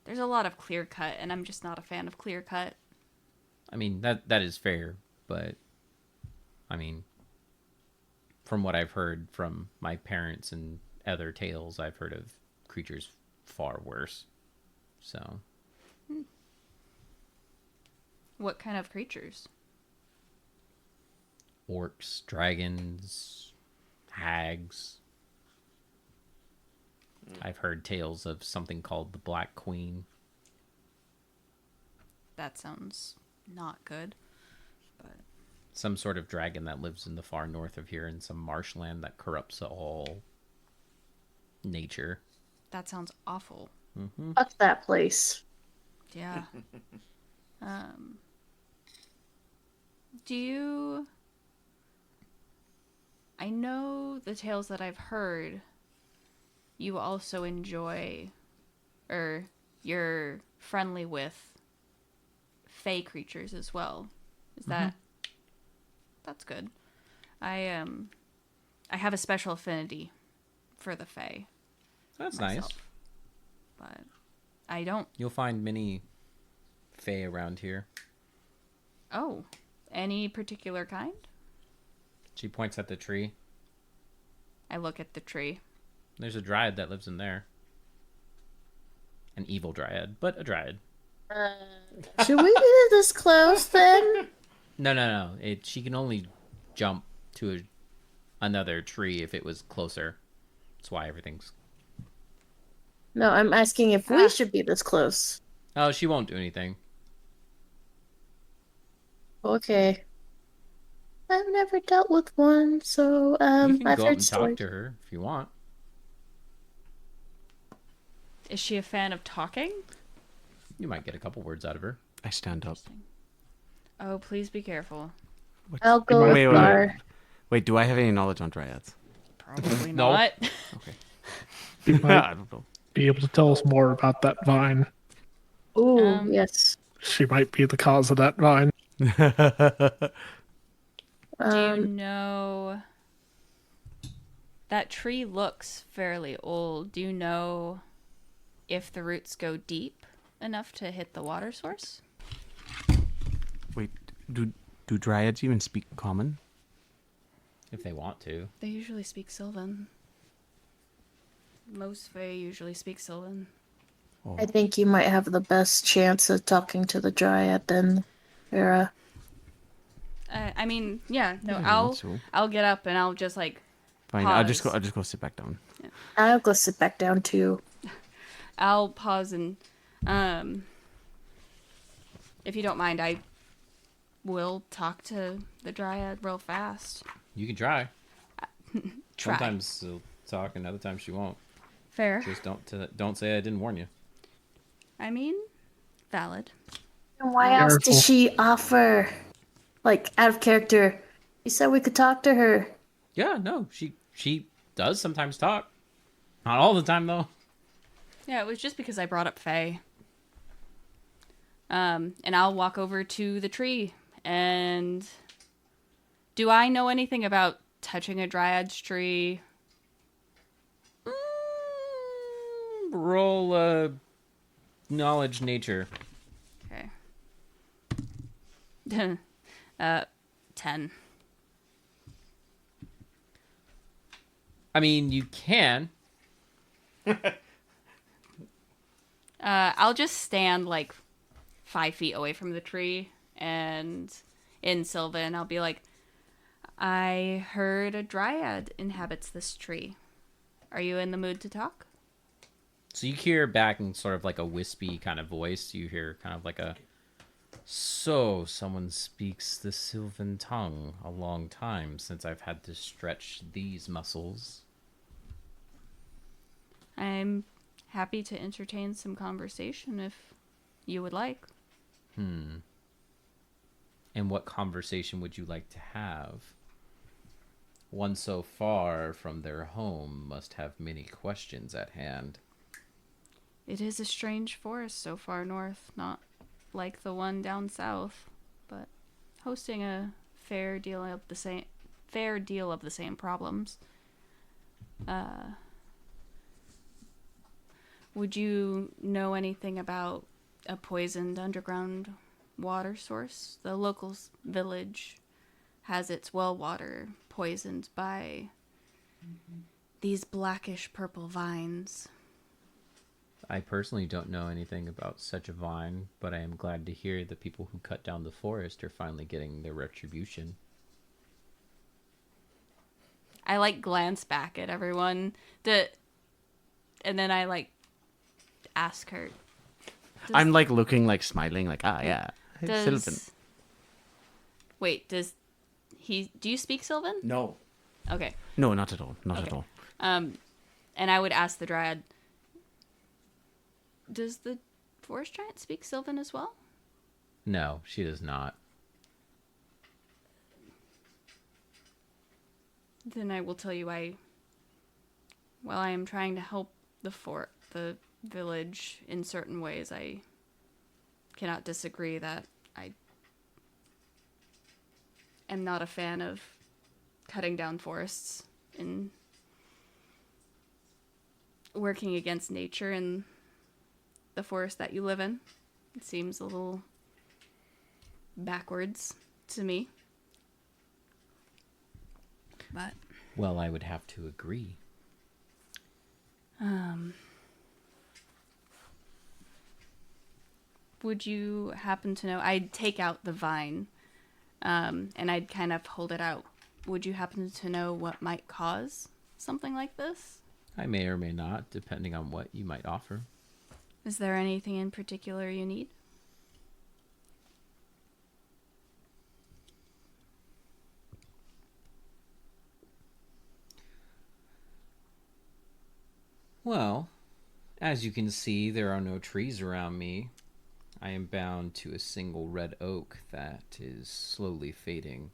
There's a lot of clear cut, and I'm just not a fan of clear cut. I mean, that is fair, but I mean, from what I've heard from my parents and other tales, I've heard of creatures far worse. So, What kind of creatures? orcs, dragons, hags. I've heard tales of something called the Black Queen. That sounds not good. But Some sort of dragon that lives in the far north of here in some marshland that corrupts all nature. that sounds awful. Fuck that place. Yeah. Do you... I know the tales that I've heard, you also enjoy, or you're friendly with fey creatures as well. Is that... That's good. I have a special affinity for the fey. That's myself, nice. But I don't... You'll find many fae around here. Oh, any particular kind? She points at the tree. I look at the tree. There's a dryad that lives in there. An evil dryad, but a dryad. Should we be this close then? No. She can only jump to another tree if it was closer. That's why everything's... No, I'm asking if we should be this close. Oh, she won't do anything. Okay. I've never dealt with one, so You can I've go up heard and stories. talk to her if you want. Is she a fan of talking? You might get a couple words out of her. I stand up. Oh, please be careful. I'll go Wait, with wait, wait. Gar. Wait, do I have any knowledge on dryads? Probably No. not. You might I don't know. be able to tell us more about that vine. Ooh, yes. She might be the cause of that vine. Do you Um, know... That tree looks fairly old. Do you know if the roots go deep enough to hit the water source? Wait, do dryads even speak common? If they want to. They usually speak Sylvan. Most Fae usually speak Sylvan. I think you might have the best chance of talking to the dryad then, Vera. I mean, yeah, no, Yeah, I'll that's cool. I'll get up and I'll just like Fine, pause. I'll just go sit back down. I'll go sit back down too. I'll pause and if you don't mind, I will talk to the dryad real fast. You can try. Try. Sometimes she'll talk and other times she won't. Fair. Just don't say I didn't warn you. I mean, valid. And why else Careful. did she offer? Like, out of character. You said we could talk to her. Yeah, no, she does sometimes talk. Not all the time though. Yeah, it was just because I brought up Faye. And I'll walk over to the tree and do I know anything about touching a dryad's tree? Roll knowledge nature. Okay. 10. I mean, you can. I'll just stand like 5 feet away from the tree and in Sylvan, I'll be like, I heard a dryad inhabits this tree. Are you in the mood to talk? So you hear back in sort of like a wispy kind of voice. You hear kind of like a, so someone speaks the Sylvan tongue. A long time since I've had to stretch these muscles. I'm happy to entertain some conversation if you would like. And what conversation would you like to have? One so far from their home must have many questions at hand. It is a strange forest so far north, not like the one down south, but hosting a fair deal of the same problems. Would you know anything about a poisoned underground water source? The local village has its well water poisoned by these blackish purple vines. I personally don't know anything about such a vine, but I am glad to hear the people who cut down the forest are finally getting their retribution. I like glance back at everyone and then I like ask her. I'm like looking, like smiling, like yeah. It's Sylvan. Wait, do you speak Sylvan? No. Okay. No, not at all. Not at Okay. all. And I would ask the dryad, does the forest giant speak Sylvan as well? No, she does not. Then I will tell you while I am trying to help the village in certain ways, I cannot disagree that I am not a fan of cutting down forests and working against nature in the forest that you live in. It seems a little backwards to me. but Well, I would have to agree. would you happen to know? I'd take out the vine, and I'd kind of hold it out. Would you happen to know what might cause something like this? I may or may not, depending on what you might offer. Is there anything in particular you need? Well, as you can see, there are no trees around me. I am bound to a single red oak that is slowly fading.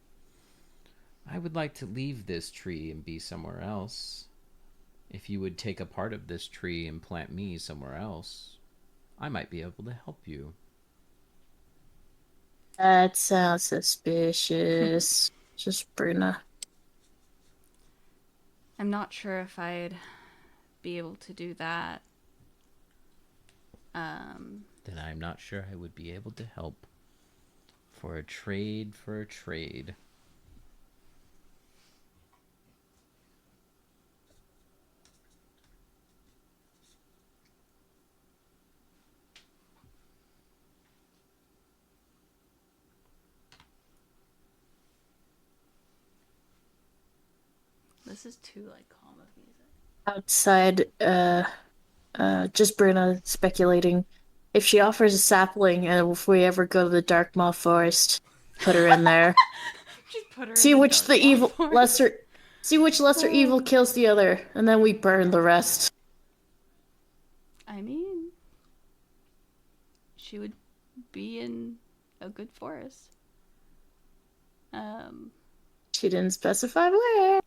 I would like to leave this tree and be somewhere else. If you would take a part of this tree and plant me somewhere else, I might be able to help you. That sounds suspicious. Just Bruna. I'm not sure if I'd be able to do that. Then I'm not sure I would be able to help. For a trade. This is too like calm of music. Outside, just Bruna speculating. If she offers a sapling, and if we ever go to the Darkmaw Forest, put her in there. Just put her See in which the Dark evil Forest. lesser. See which lesser evil kills the other, and then we burn the rest. I mean, she would be in a good forest. She didn't specify where.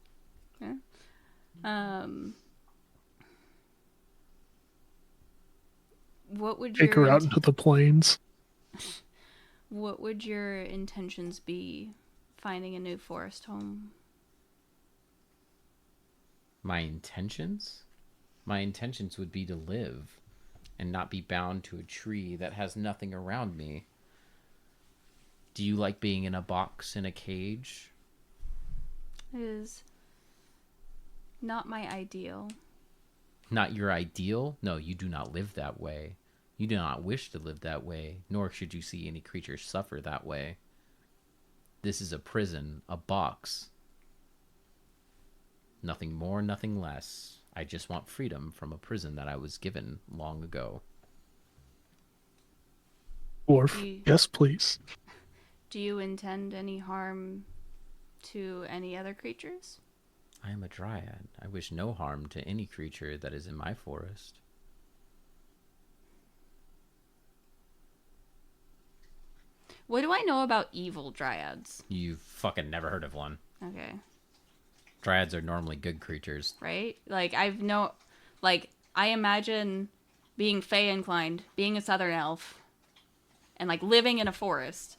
What would Take your her out into the plains. what would your intentions be finding a new forest home? My intentions? My intentions would be to live and not be bound to a tree that has nothing around me. Do you like being in a box in a cage? It is not my ideal. Not your ideal? No, you do not live that way. You do not wish to live that way, nor should you see any creature suffer that way. This is a prison, a box. Nothing more, nothing less. I just want freedom from a prison that I was given long ago. Dwarf. You- Yes, please. Do you intend any harm to any other creatures? I am a dryad. I wish no harm to any creature that is in my forest. What do I know about evil dryads? You've fucking never heard of one. Okay. Dryads are normally good creatures. Right? Like I imagine being fey inclined, being a southern elf, and like living in a forest.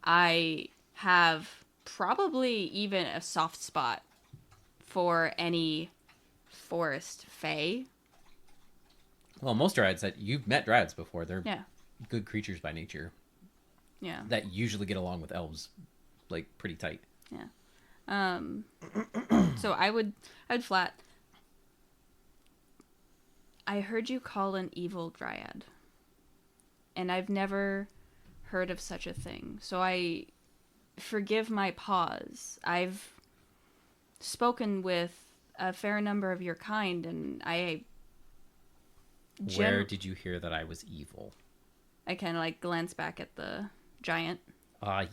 I have probably even a soft spot for any forest fey. Well, most dryads that you've met dryads before, they're Yeah. good creatures by nature Yeah. that usually get along with elves like pretty tight. So I'd flat. I heard you call an evil dryad. And I've never heard of such a thing. So I forgive my pause. I've spoken with a fair number of your kind, and Where did you hear that I was evil? I kind of like glance back at the giant.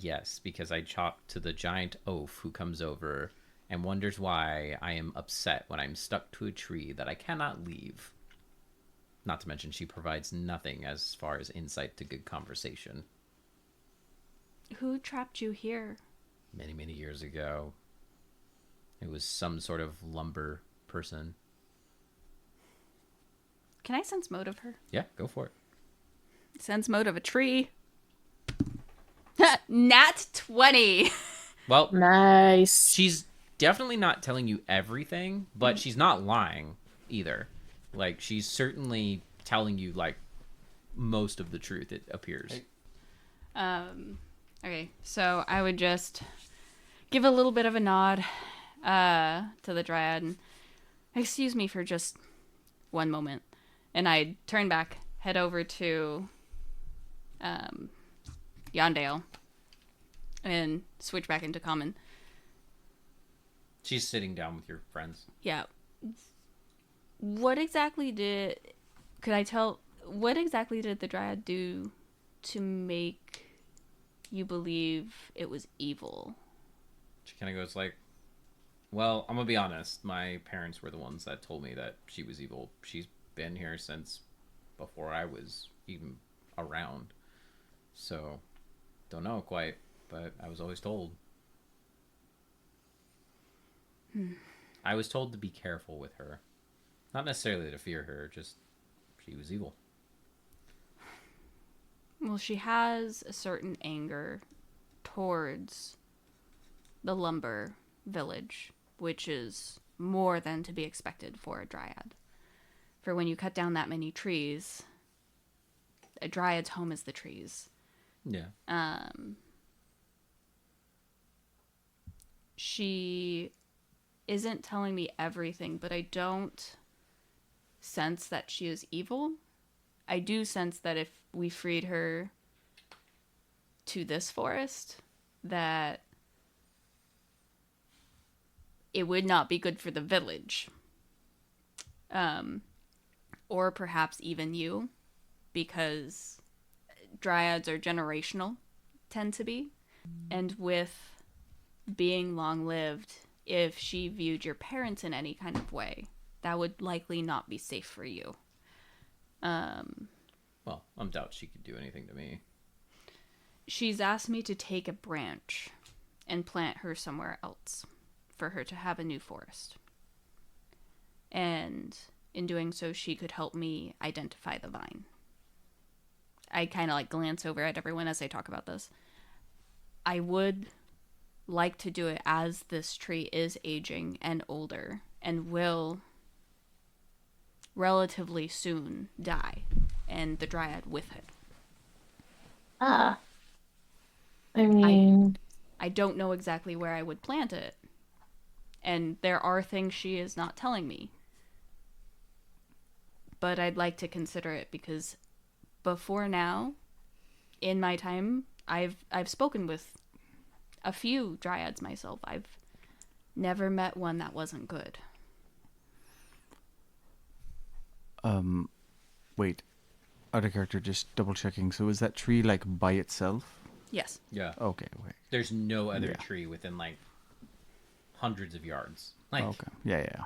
Yes, because I talked to the giant oaf who comes over and wonders why I am upset when I'm stuck to a tree that I cannot leave. Not to mention she provides nothing as far as insight to good conversation. Who trapped you here? Many, many years ago. It was some sort of lumber person. Can I sense motive her? Yeah, go for it. Sense motive a tree. Nat 20. Well, Nice. she's definitely not telling you everything, but she's not lying either. Like, she's certainly telling you, like, most of the truth, it appears. Okay, so I would just give a little bit of a nod. to the dryad, and excuse me for just one moment. And I turn back, head over to Yondale, and switch back into common. She's sitting down with your friends. Yeah. What exactly did the dryad do to make you believe it was evil? She kind of goes like, well, I'm gonna be honest. My parents were the ones that told me that she was evil. She's been here since before I was even around. So, don't know quite, but I was always told. I was told to be careful with her. Not necessarily to fear her, just she was evil. Well, she has a certain anger towards the lumber village, which is more than to be expected for a dryad. For when you cut down that many trees, a dryad's home is the trees. Yeah. She isn't telling me everything, but I don't sense that she is evil. I do sense that if we freed her to this forest, that it would not be good for the village. Or perhaps even you, because dryads are generational, tend to be. And with being long-lived, if she viewed your parents in any kind of way, that would likely not be safe for you. Well, I'm doubt she could do anything to me. She's asked me to take a branch and plant her somewhere else for her to have a new forest. And in doing so, she could help me identify the vine. I kind of like glance over at everyone as I talk about this. I would like to do it as this tree is aging and older and will relatively soon die, and the dryad with it. I mean, I don't know exactly where I would plant it, and there are things she is not telling me. But I'd like to consider it because before now, in my time, I've spoken with a few dryads myself. I've never met one that wasn't good. Wait. Out of character, just double checking. So is that tree like by itself? Yes. Yeah. Okay, wait. There's no other Yeah. tree within like hundreds of yards. Like, Okay. Yeah.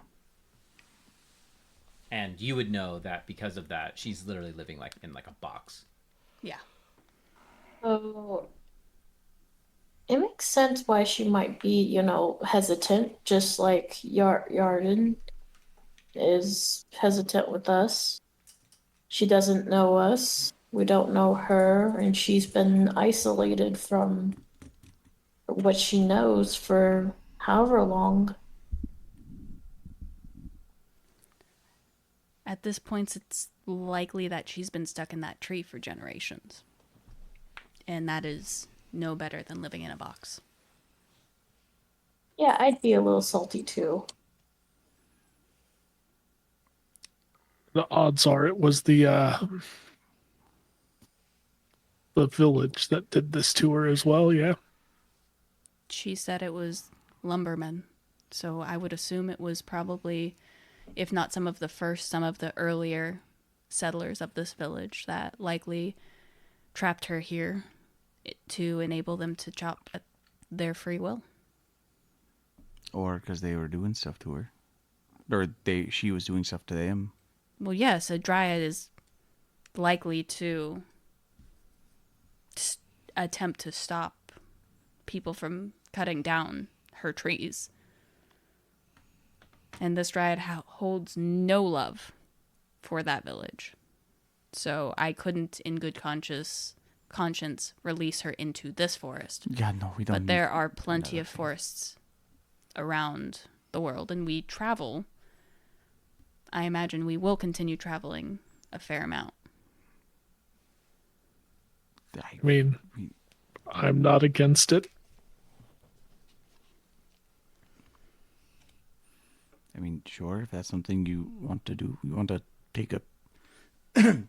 and you would know that because of that, she's literally living like in like a box. Yeah. so it makes sense why she might be, hesitant, just like Yarden is hesitant with us. She doesn't know us. We don't know her, and she's been isolated from what she knows for however long. At this point, it's likely that she's been stuck in that tree for generations. And that is no better than living in a box. Yeah, I'd be a little salty too. The odds are it was the village that did this to her as well. Yeah. She said it was lumbermen. So I would assume it was probably, if not some of the first, some of the earlier settlers of this village that likely trapped her here to enable them to chop at their free will. Or because they were doing stuff to her. Or she was doing stuff to them. Well, yes, a dryad is likely to attempt to stop people from cutting down her trees. And this dryad holds no love for that village. So I couldn't, in good conscience, release her into this forest. Yeah, no, we don't. But there are plenty of forests around the world, and we travel. I imagine we will continue traveling a fair amount. I mean, I'm not against it. I mean, sure, if that's something you want to do, you want to take a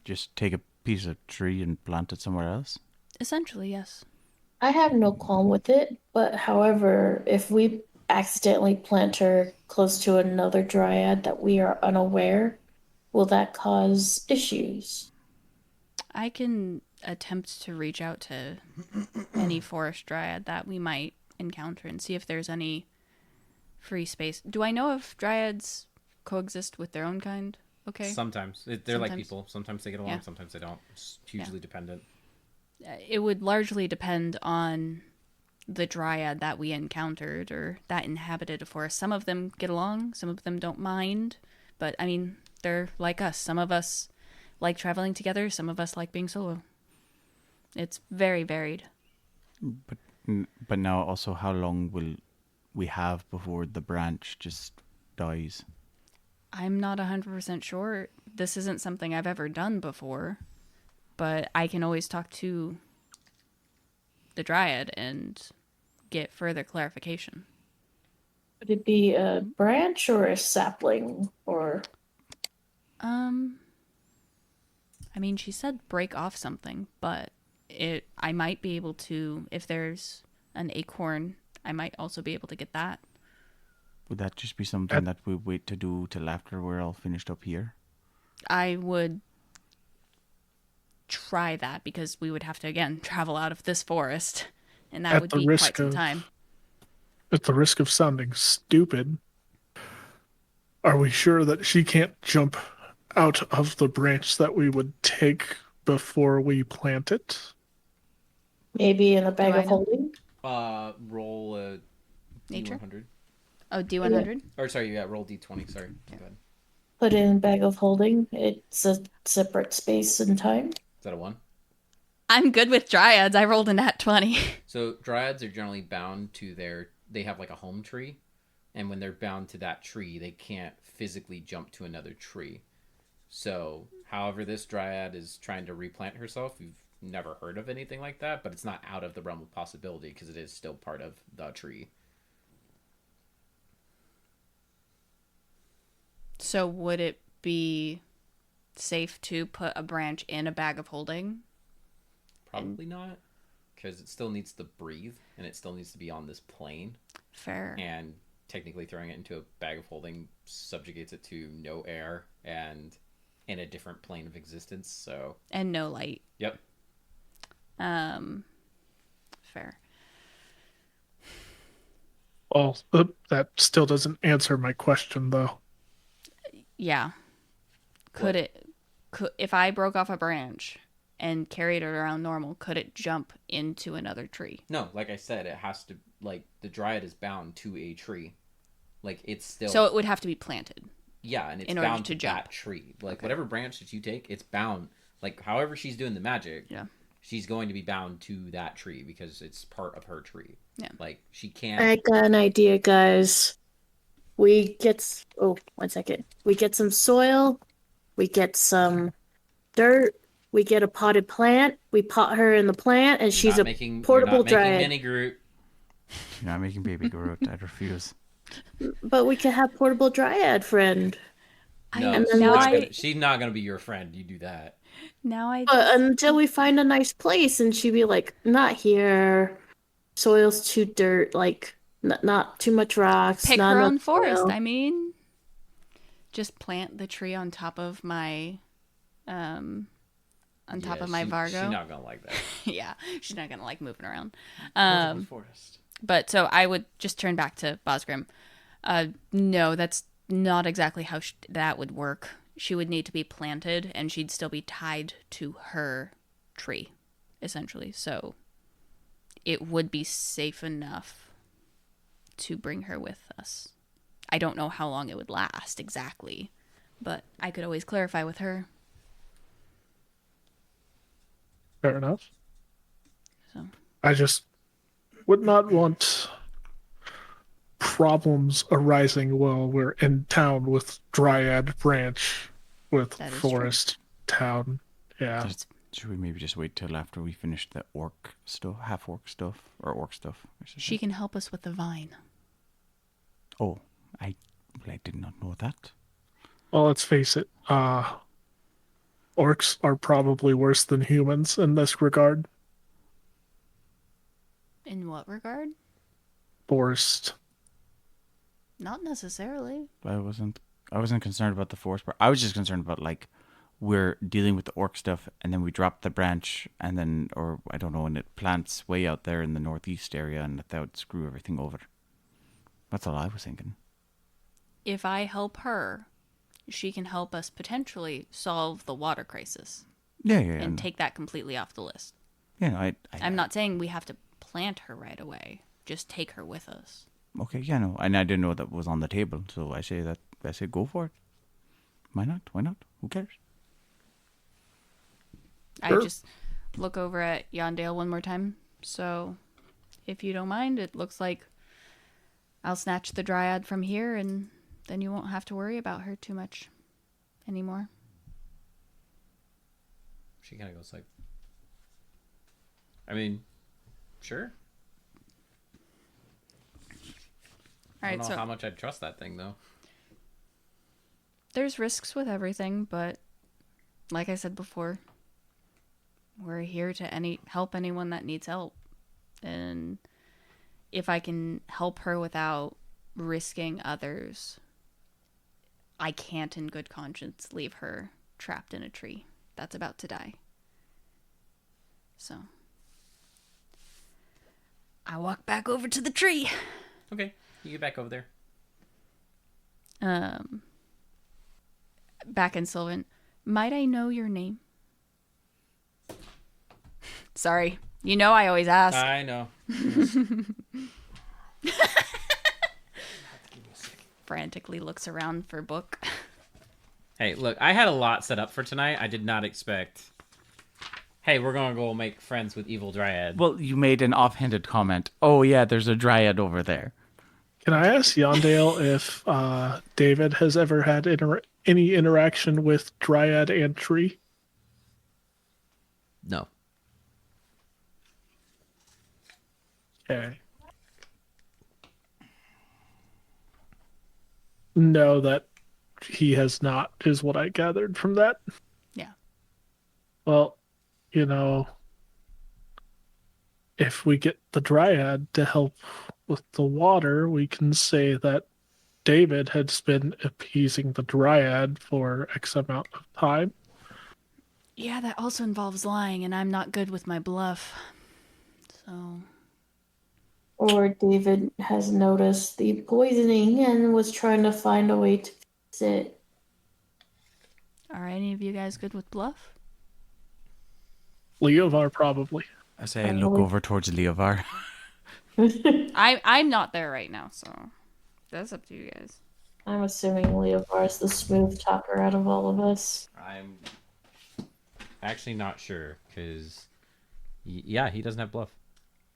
just take a piece of tree and plant it somewhere else. Essentially, yes. I have no qualm with it, but however, if we accidentally plant her close to another dryad that we are unaware, will that cause issues? I can attempt to reach out to any forest dryad that we might encounter and see if there's any free space. Do I know if dryads coexist with their own kind? Okay. Sometimes they're like Sometimes. people. Sometimes they get along. Yeah. Sometimes they don't. It's hugely dependent. It would largely depend on the dryad that we encountered or that inhabited a forest. Some of them get along, some of them don't mind, but I mean, they're like us. Some of us like traveling together, some of us like being solo. It's very varied. But now also, how long will we have before the branch just dies? I'm not 100% sure. This isn't something I've ever done before, but I can always talk to the dryad and get further clarification. Would it be a branch or a sapling or I mean, she said break off something, but I might be able to, if there's an acorn, I might also be able to get that. Would that just be something that we wait to do till after we're all finished up here? I would try that because we would have to, again, travel out of this forest, and that At would the be risk quite some of- time. At the risk of sounding stupid, are we sure that she can't jump out of the branch that we would take before we plant it? maybe in a bag I of know? holding? Roll a Nature? D100. Oh, D100? Or sorry, yeah, roll D20. Sorry. Go ahead. Put it in a bag of holding. It's a separate space and time. Is that a 1? I'm good with dryads. I rolled a nat 20. So dryads are generally bound to they have like a home tree, and when they're bound to that tree, they can't physically jump to another tree. So, however this dryad is trying to replant herself, we've never heard of anything like that, but it's not out of the realm of possibility because it is still part of the tree. So would it be safe to put a branch in a bag of holding? Probably not, because it still needs to breathe, and it still needs to be on this plane. Fair. And technically throwing it into a bag of holding subjugates it to no air and in a different plane of existence. So And no light. yep. Fair. Well, that still doesn't answer my question, though. Yeah. Could if I broke off a branch and carried it around normal, could it jump into another tree? No, like I said, it has to, like, the dryad is bound to a tree. Like, it's still So it would have to be planted. yeah, and it's in order bound to to jump. that tree. Like Okay. whatever branch that you take, it's bound. Like however she's doing the magic, Yeah. she's going to be bound to that tree because it's part of her tree. Yeah. Like she can't. I got an idea, guys. We get oh, 1 second. We get some soil, we get some dirt, we get a potted plant, we pot her in the plant, and she's a portable you're not making dryad. mini Groot. You're not making baby Groot. I refuse. But we could have portable dryad friend. No, and she's then not, now gonna, she's not gonna be your friend. You do that. Now I But until we find a nice place, and she'd be like, not here. Soil's too dirt, like not too much rocks. pick not her enough own forest. soil. I mean, just plant the tree on top of my on top Yeah, of my Vargo. She's not gonna like that. Yeah, she's not gonna like moving around. Forest. But so I would just turn back to Bosgrim. No, that's not exactly how that would work. She would need to be planted, and she'd still be tied to her tree, essentially. So it would be safe enough to bring her with us. I don't know how long it would last exactly, but I could always clarify with her. Fair enough. So I just would not want problems arising while we're in town with Dryad Branch, with That is true. Forest Town. Yeah. Should we maybe just wait till after we finish the orc stuff, half orc stuff, or orc stuff? I should she say? can help us with the vine. Oh, I I did not know that. Well, let's face it, orcs are probably worse than humans in this regard. In what regard? Forced. Not necessarily. I wasn't concerned about the forest part. I was just concerned about like we're dealing with the orc stuff and then we drop the branch and then, or I don't know, and it plants way out there in the northeast area and that would screw everything over. That's all I was thinking. If I help her, she can help us potentially solve the water crisis Yeah, and take that completely off the list. I'm not saying we have to plant her right away. Just take her with us. Okay, yeah, no, and I didn't know that was on the table, so I say go for it. Why not? Why not? Who cares? Sure. I just look over at Yondale one more time. So, if you don't mind, it looks like I'll snatch the dryad from here, and then you won't have to worry about her too much anymore. She kind of goes like, I mean, sure. All I right, don't know so how much I'd trust that thing, though. there's risks with everything, but like I said before, we're here to help anyone that needs help. And if I can help her without risking others, I can't in good conscience leave her trapped in a tree that's about to die. So I walk back over to the tree. Okay, you get back over there. Back in Sylvan. Might I know your name? Sorry. You know I always ask. I know. Frantically looks around for book. Hey, look, I had a lot set up for tonight. I did not expect. Hey, we're gonna go make friends with Evil Dryad. Well, you made an offhanded comment. Oh yeah, there's a dryad over there. Can I ask Yondale if David has ever had any interaction with Dryad and Tree? No. Okay. No, that he has not, is what I gathered from that. Yeah. Well, you know, if we get the Dryad to help with the water, we can say that David has been appeasing the Dryad for X amount of time. Yeah, that also involves lying, and I'm not good with my bluff. So, Or David has noticed the poisoning and was trying to find a way to fix it. are any of you guys good with bluff? Leovar probably. I say I look over towards Leovar. I'm not there right now, so that's up to you guys. I'm assuming Leovar is the smooth talker out of all of us. I'm actually not sure, because, yeah, he doesn't have bluff.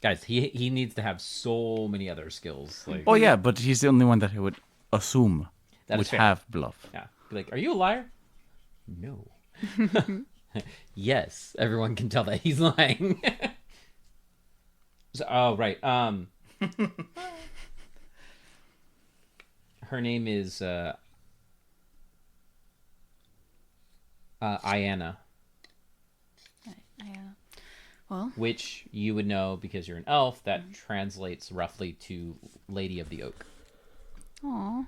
Guys, he needs to have so many other skills. Like, Oh yeah, but he's the only one that I would assume That would is fair. have bluff. yeah. Be like, are you a liar? No. Yes, everyone can tell that he's lying. So, oh, right. Her name is Iana, Well, which you would know because you're an elf. That translates roughly to Lady of the Oak. aw.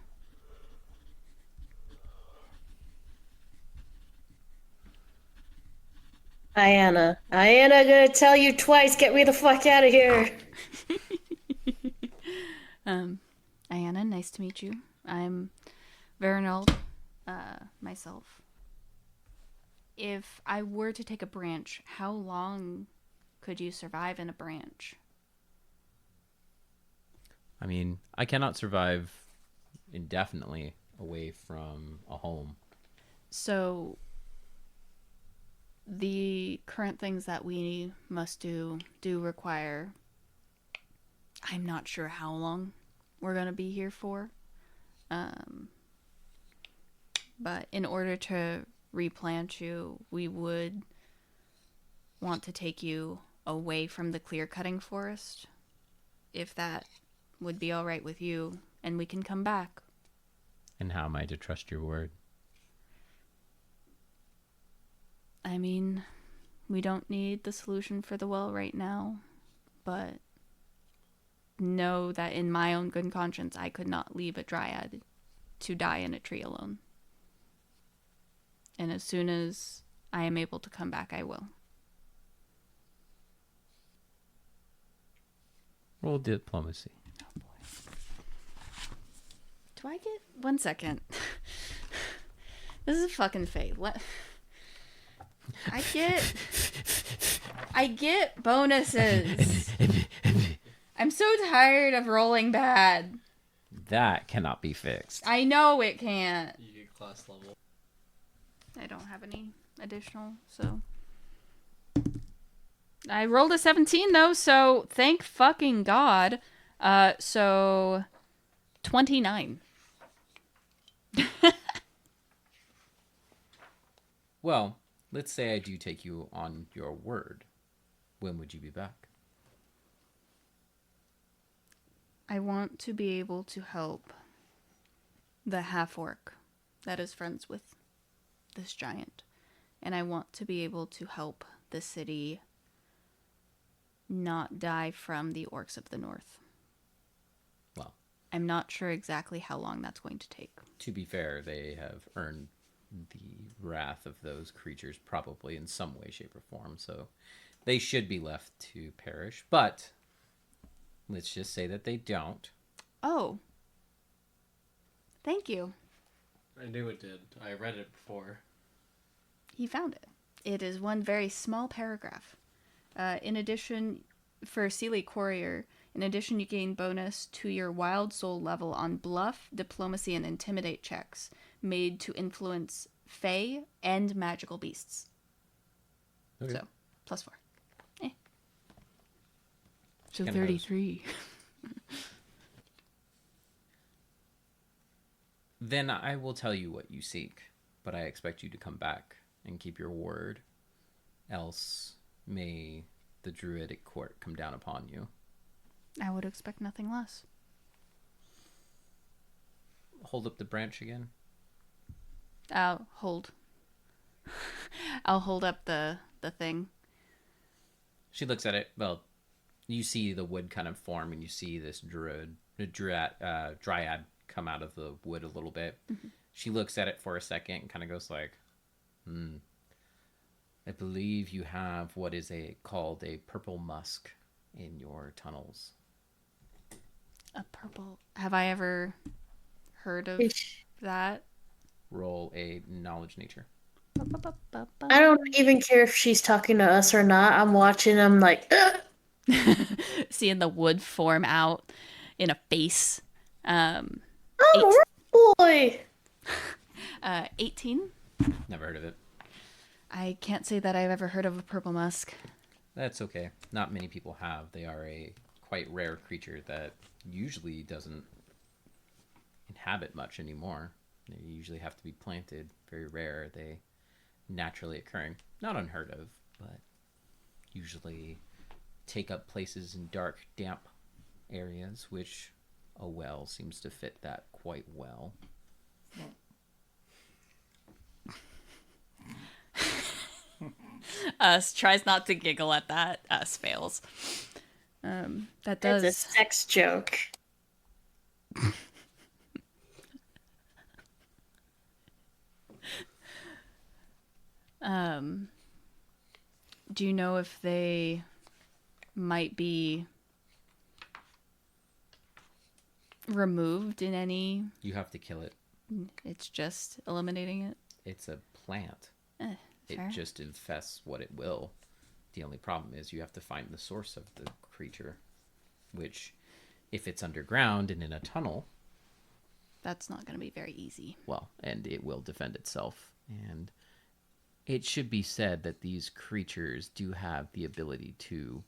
Iana, gonna tell you twice, get me the fuck out of here. Ayanna, nice to meet you. I'm Veronald, myself. If I were to take a branch, how long could you survive in a branch? I mean, I cannot survive indefinitely away from a home. So, the current things that we must do require. I'm not sure how long we're going to be here for. But in order to replant you, we would want to take you away from the clear cutting forest, if that would be all right with you, and we can come back And how am I to trust your word? I mean, we don't need the solution for the well right now, but know that in my own good conscience, I could not leave a dryad to die in a tree alone. And as soon as I am able to come back, I will. Roll diplomacy. Do I get 1 second? This is a fucking fate. What? I get bonuses. I'm so tired of rolling bad. That cannot be fixed. I know it can't. You get class level. I don't have any additional, so. I rolled a 17 though, so thank fucking God. So 29. Well, let's say I do take you on your word. When would you be back? I want to be able to help the half-orc that is friends with this giant. And I want to be able to help the city not die from the orcs of the north. Well, I'm not sure exactly how long that's going to take. to be fair, they have earned the wrath of those creatures probably in some way, shape, or form, so they should be left to perish. But let's just say that they don't. Oh. Thank you. I knew it did. I read it before. He found it. It is one very small paragraph. In addition, for Sealy Courier, in addition, you gain bonus to your Wild Soul level on Bluff, Diplomacy, and Intimidate checks made to influence Fae and magical beasts. Okay. So, +4. So Kinda 33. Then I will tell you what you seek, but I expect you to come back and keep your word. Else may the Druidic court come down upon you. I would expect nothing less. Hold up the branch again. I'll hold. I'll hold up the thing. She looks at it. Well, you see the wood kind of form, and you see this dryad come out of the wood a little bit. Mm-hmm. She looks at it for a second and kind of goes like, I believe you have what is called a purple musk in your tunnels. A purple. Have I ever heard of that? Roll a knowledge nature. I don't even care if she's talking to us or not. I'm watching them like, Seeing the wood form out in a face. oh, boy. 18. Never heard of it. I can't say that I've ever heard of a purple musk. That's okay. Not many people have. They are a quite rare creature that usually doesn't inhabit much anymore. They usually have to be planted. Very rare. They naturally occurring. Not unheard of, but usually take up places in dark, damp areas, which a well seems to fit that quite well. Tries not to giggle at that. Fails. That does. It's a sex joke. Do you know if they might be removed in any? You have to kill it. It's just eliminating it. It's a plant. Fair. It just infests what it will. The only problem is you have to find the source of the creature, which, if it's underground and in a tunnel, That's not going to be very easy. well, and it will defend itself. And it should be said that these creatures do have the ability to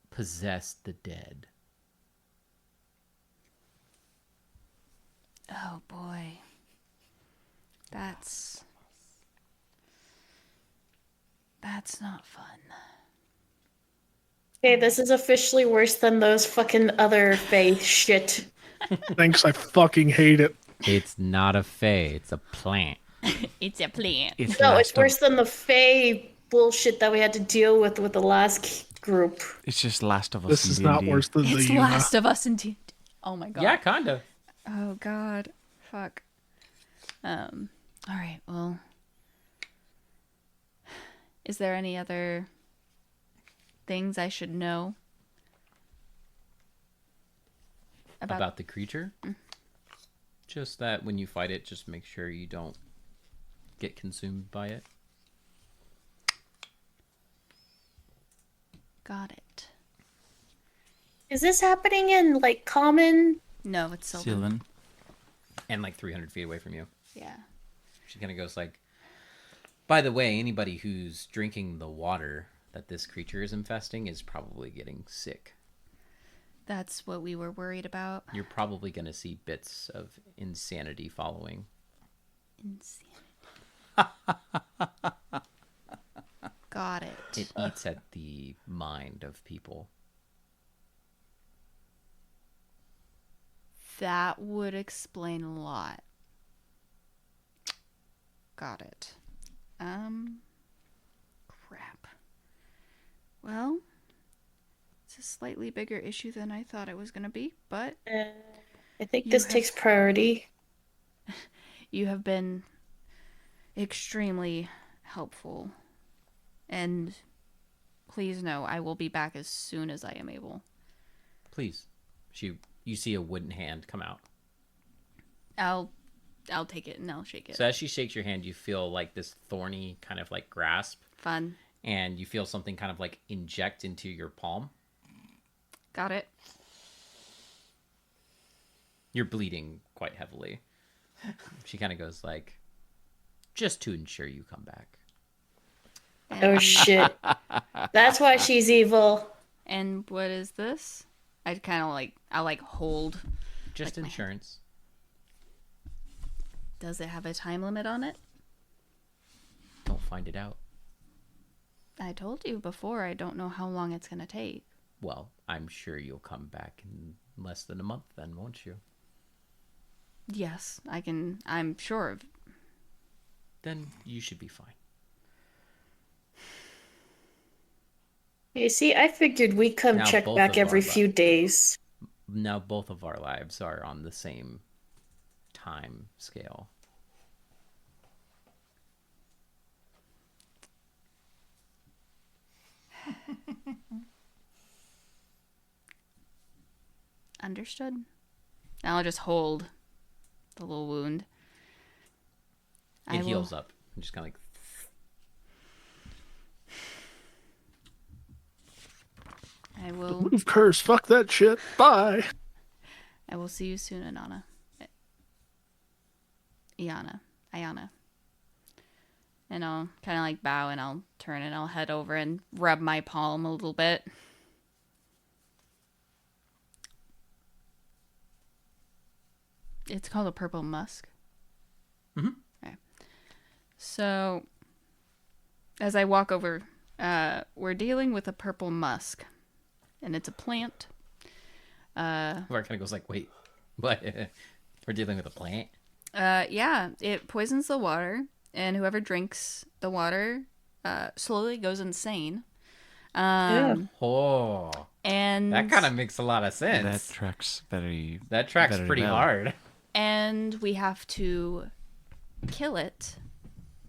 possess the dead. Oh boy. That's not fun. Okay, this is officially worse than those fucking other faith shit. Thanks, I fucking hate it. It's not a fae. It's a plant. It's a plant. It's No, last it's worse than the Fae bullshit that we had to deal with the last group. It's just Last of Us. This in is not D&D. worse than It's the Last of Us and Oh my god. Yeah, kinda. Oh god. Fuck. All right. Well, is there any other things I should know About the creature? Just that when you fight it, just make sure you don't get consumed by it. Got it. Is this happening in like common? No, it's Sylvan. Sylvan. And like 300 feet away from you. Yeah. She kind of goes like, by the way, anybody who's drinking the water that this creature is infesting is probably getting sick. That's what we were worried about. You're probably going to see bits of insanity following. Got it. It eats at the mind of people. That would explain a lot. Got it. Crap. Well, it's a slightly bigger issue than I thought it was going to be, but I think You this have- takes priority. you have been extremely helpful. And please know I will be back as soon as I am able. Please. You see a wooden hand come out. I'll take it and I'll shake it. So as she shakes your hand, you feel like this thorny kind of like grasp, Fun. and you feel something kind of like inject into your palm. Got it. You're bleeding quite heavily. She kind of goes like, just to ensure you come back. Oh shit. That's why she's evil. And what is this? I kind of I'll hold. Just Like my- insurance. Does it have a time limit on it? Don't find it out. I told you before, I don't know how long it's going to take. Well, I'm sure you'll come back in less than a month then, won't you? Yes, I'm sure of. Then you should be fine. You see, I figured we come Now check both back of every our few days. Now both of our lives are on the same time scale. Understood. Now I'll just hold the little wound. It heals up. I'm just kind of like, I will. Move, curse. Fuck that shit. Bye. I will see you soon, Anana. Ayana. And I'll kind of like bow and I'll turn and I'll head over and rub my palm a little bit. It's called a purple musk. Mhm. Okay. So, as I walk over, we're dealing with a purple musk, and it's a plant. Where it kind of goes like, wait, what? We're dealing with a plant? Yeah, it poisons the water, and whoever drinks the water slowly goes insane. Oh, And that kind of makes a lot of sense. That tracks very. That tracks very pretty well. hard. and we have to kill it.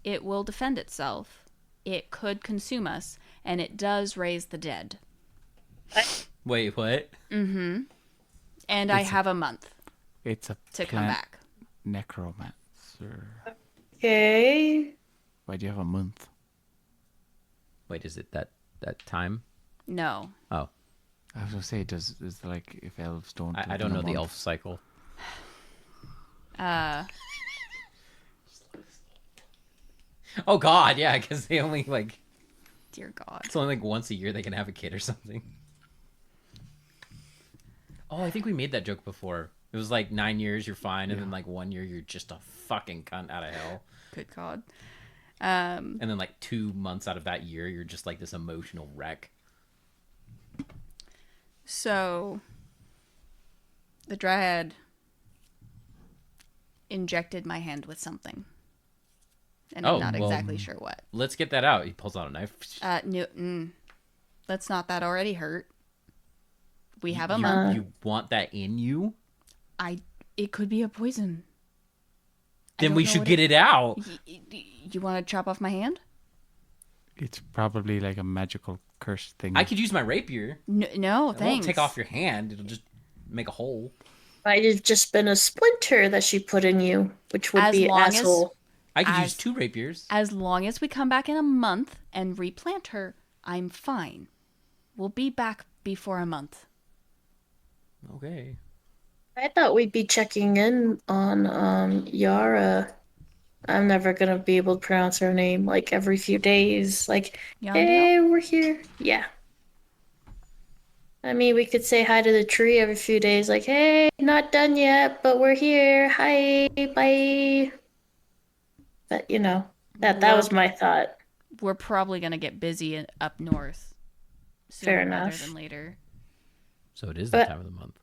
It will defend itself. It could consume us, and it does raise the dead. Wait, what? And I have a month It's a to come plant back. necromancer. Okay. Why do you have a month? Wait, is it that time? No. Oh, I was gonna say, is like if elves don't? I live don't in a know the month? elf cycle. Oh God, yeah, because they only like Dear God. it's only like once a year they can have a kid or something. Oh, I think we made that joke before. It was like 9 years you're fine, and then like 1 year you're just a fucking cunt out of hell, Good God. and then like 2 months out of that year you're just like this emotional wreck. So, the Dryad injected my hand with something. And Oh, I'm not well, exactly sure what. Let's get that out. He pulls out a knife. No, let's not. That already hurt. We have a you, month. you want that in you? It could be a poison. Then we should get it out. You want to chop off my hand? It's probably like a magical curse thing. I could use my rapier. No, It won't thanks. take off your hand. It'll just make a hole. Might have just been a splinter that she put in you, which would As be long as- asshole. I could As- use 2 rapiers. As long as we come back in a month and replant her, I'm fine. We'll be back before a month. Okay. I thought we'd be checking in on Yara. I'm never gonna be able to pronounce her name, like every few days. Like, Yondiel? hey, we're here. Yeah. I mean, we could say hi to the tree every few days, like, hey, not done yet, but we're here. Hi, bye. But that was my thought. We're probably gonna get busy up north. Fair Sooner rather enough. than later. So it is But- that time of the month.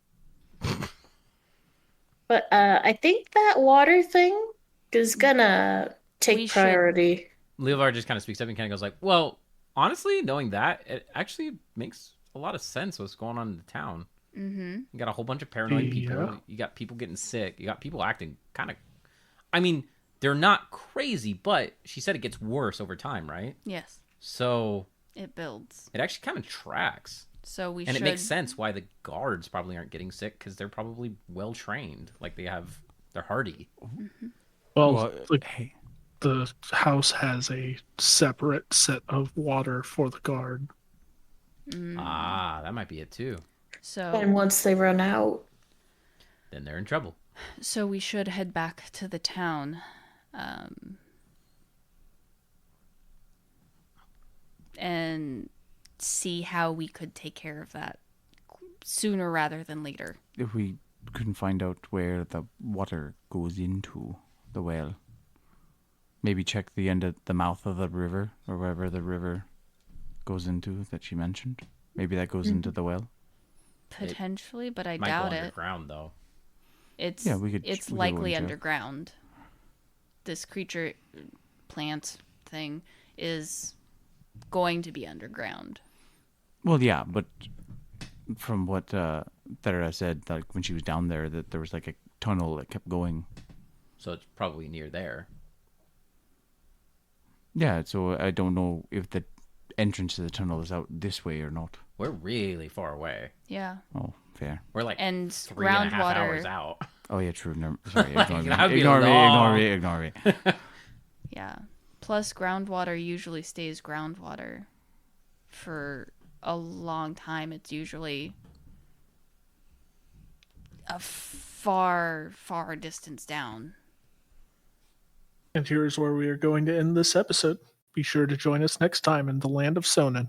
But I think that water thing is gonna We take should- priority. Leovar just kind of speaks up and kind of goes like, well, honestly, knowing that, it actually makes a lot of sense what's going on in the town. Mm-hmm. You got a whole bunch of paranoid people. Yeah. You got people getting sick. You got people acting kind of... I mean, they're not crazy, but she said it gets worse over time, right? Yes, So it builds. it actually kind of tracks. So we And should. it makes sense why the guards probably aren't getting sick, because they're probably well trained. Like they're hardy. Well, like hey, the house has a separate set of water for the guard. Ah, that might be it too. So And once they run out, Then they're in trouble. So we should head back to the town. And see how we could take care of that sooner rather than later. if we couldn't find out where the water goes into the well, maybe check the end of the mouth of the river or wherever the river goes into that she mentioned. Maybe that goes into the well. Potentially, but I Might doubt go it. underground though. It's Yeah, we could it's go likely into- underground. This creature plant thing is going to be underground. Well, yeah, but from what Thera said, like when she was down there, that there was like a tunnel that kept going. So it's probably near there. Yeah, so I don't know if the entrance to the tunnel is out this way or not. We're really far away. Yeah. Oh, fair. We're like And 3.5 hours groundwater. out. Oh yeah, true. Sorry, ignore me. That'd be Ignore me. long. Ignore me. Ignore me. Yeah. Plus, groundwater usually stays groundwater for a long time. It's usually a far, far distance down. And here's where we are going to end this episode. Be sure to join us next time in the land of Sonin.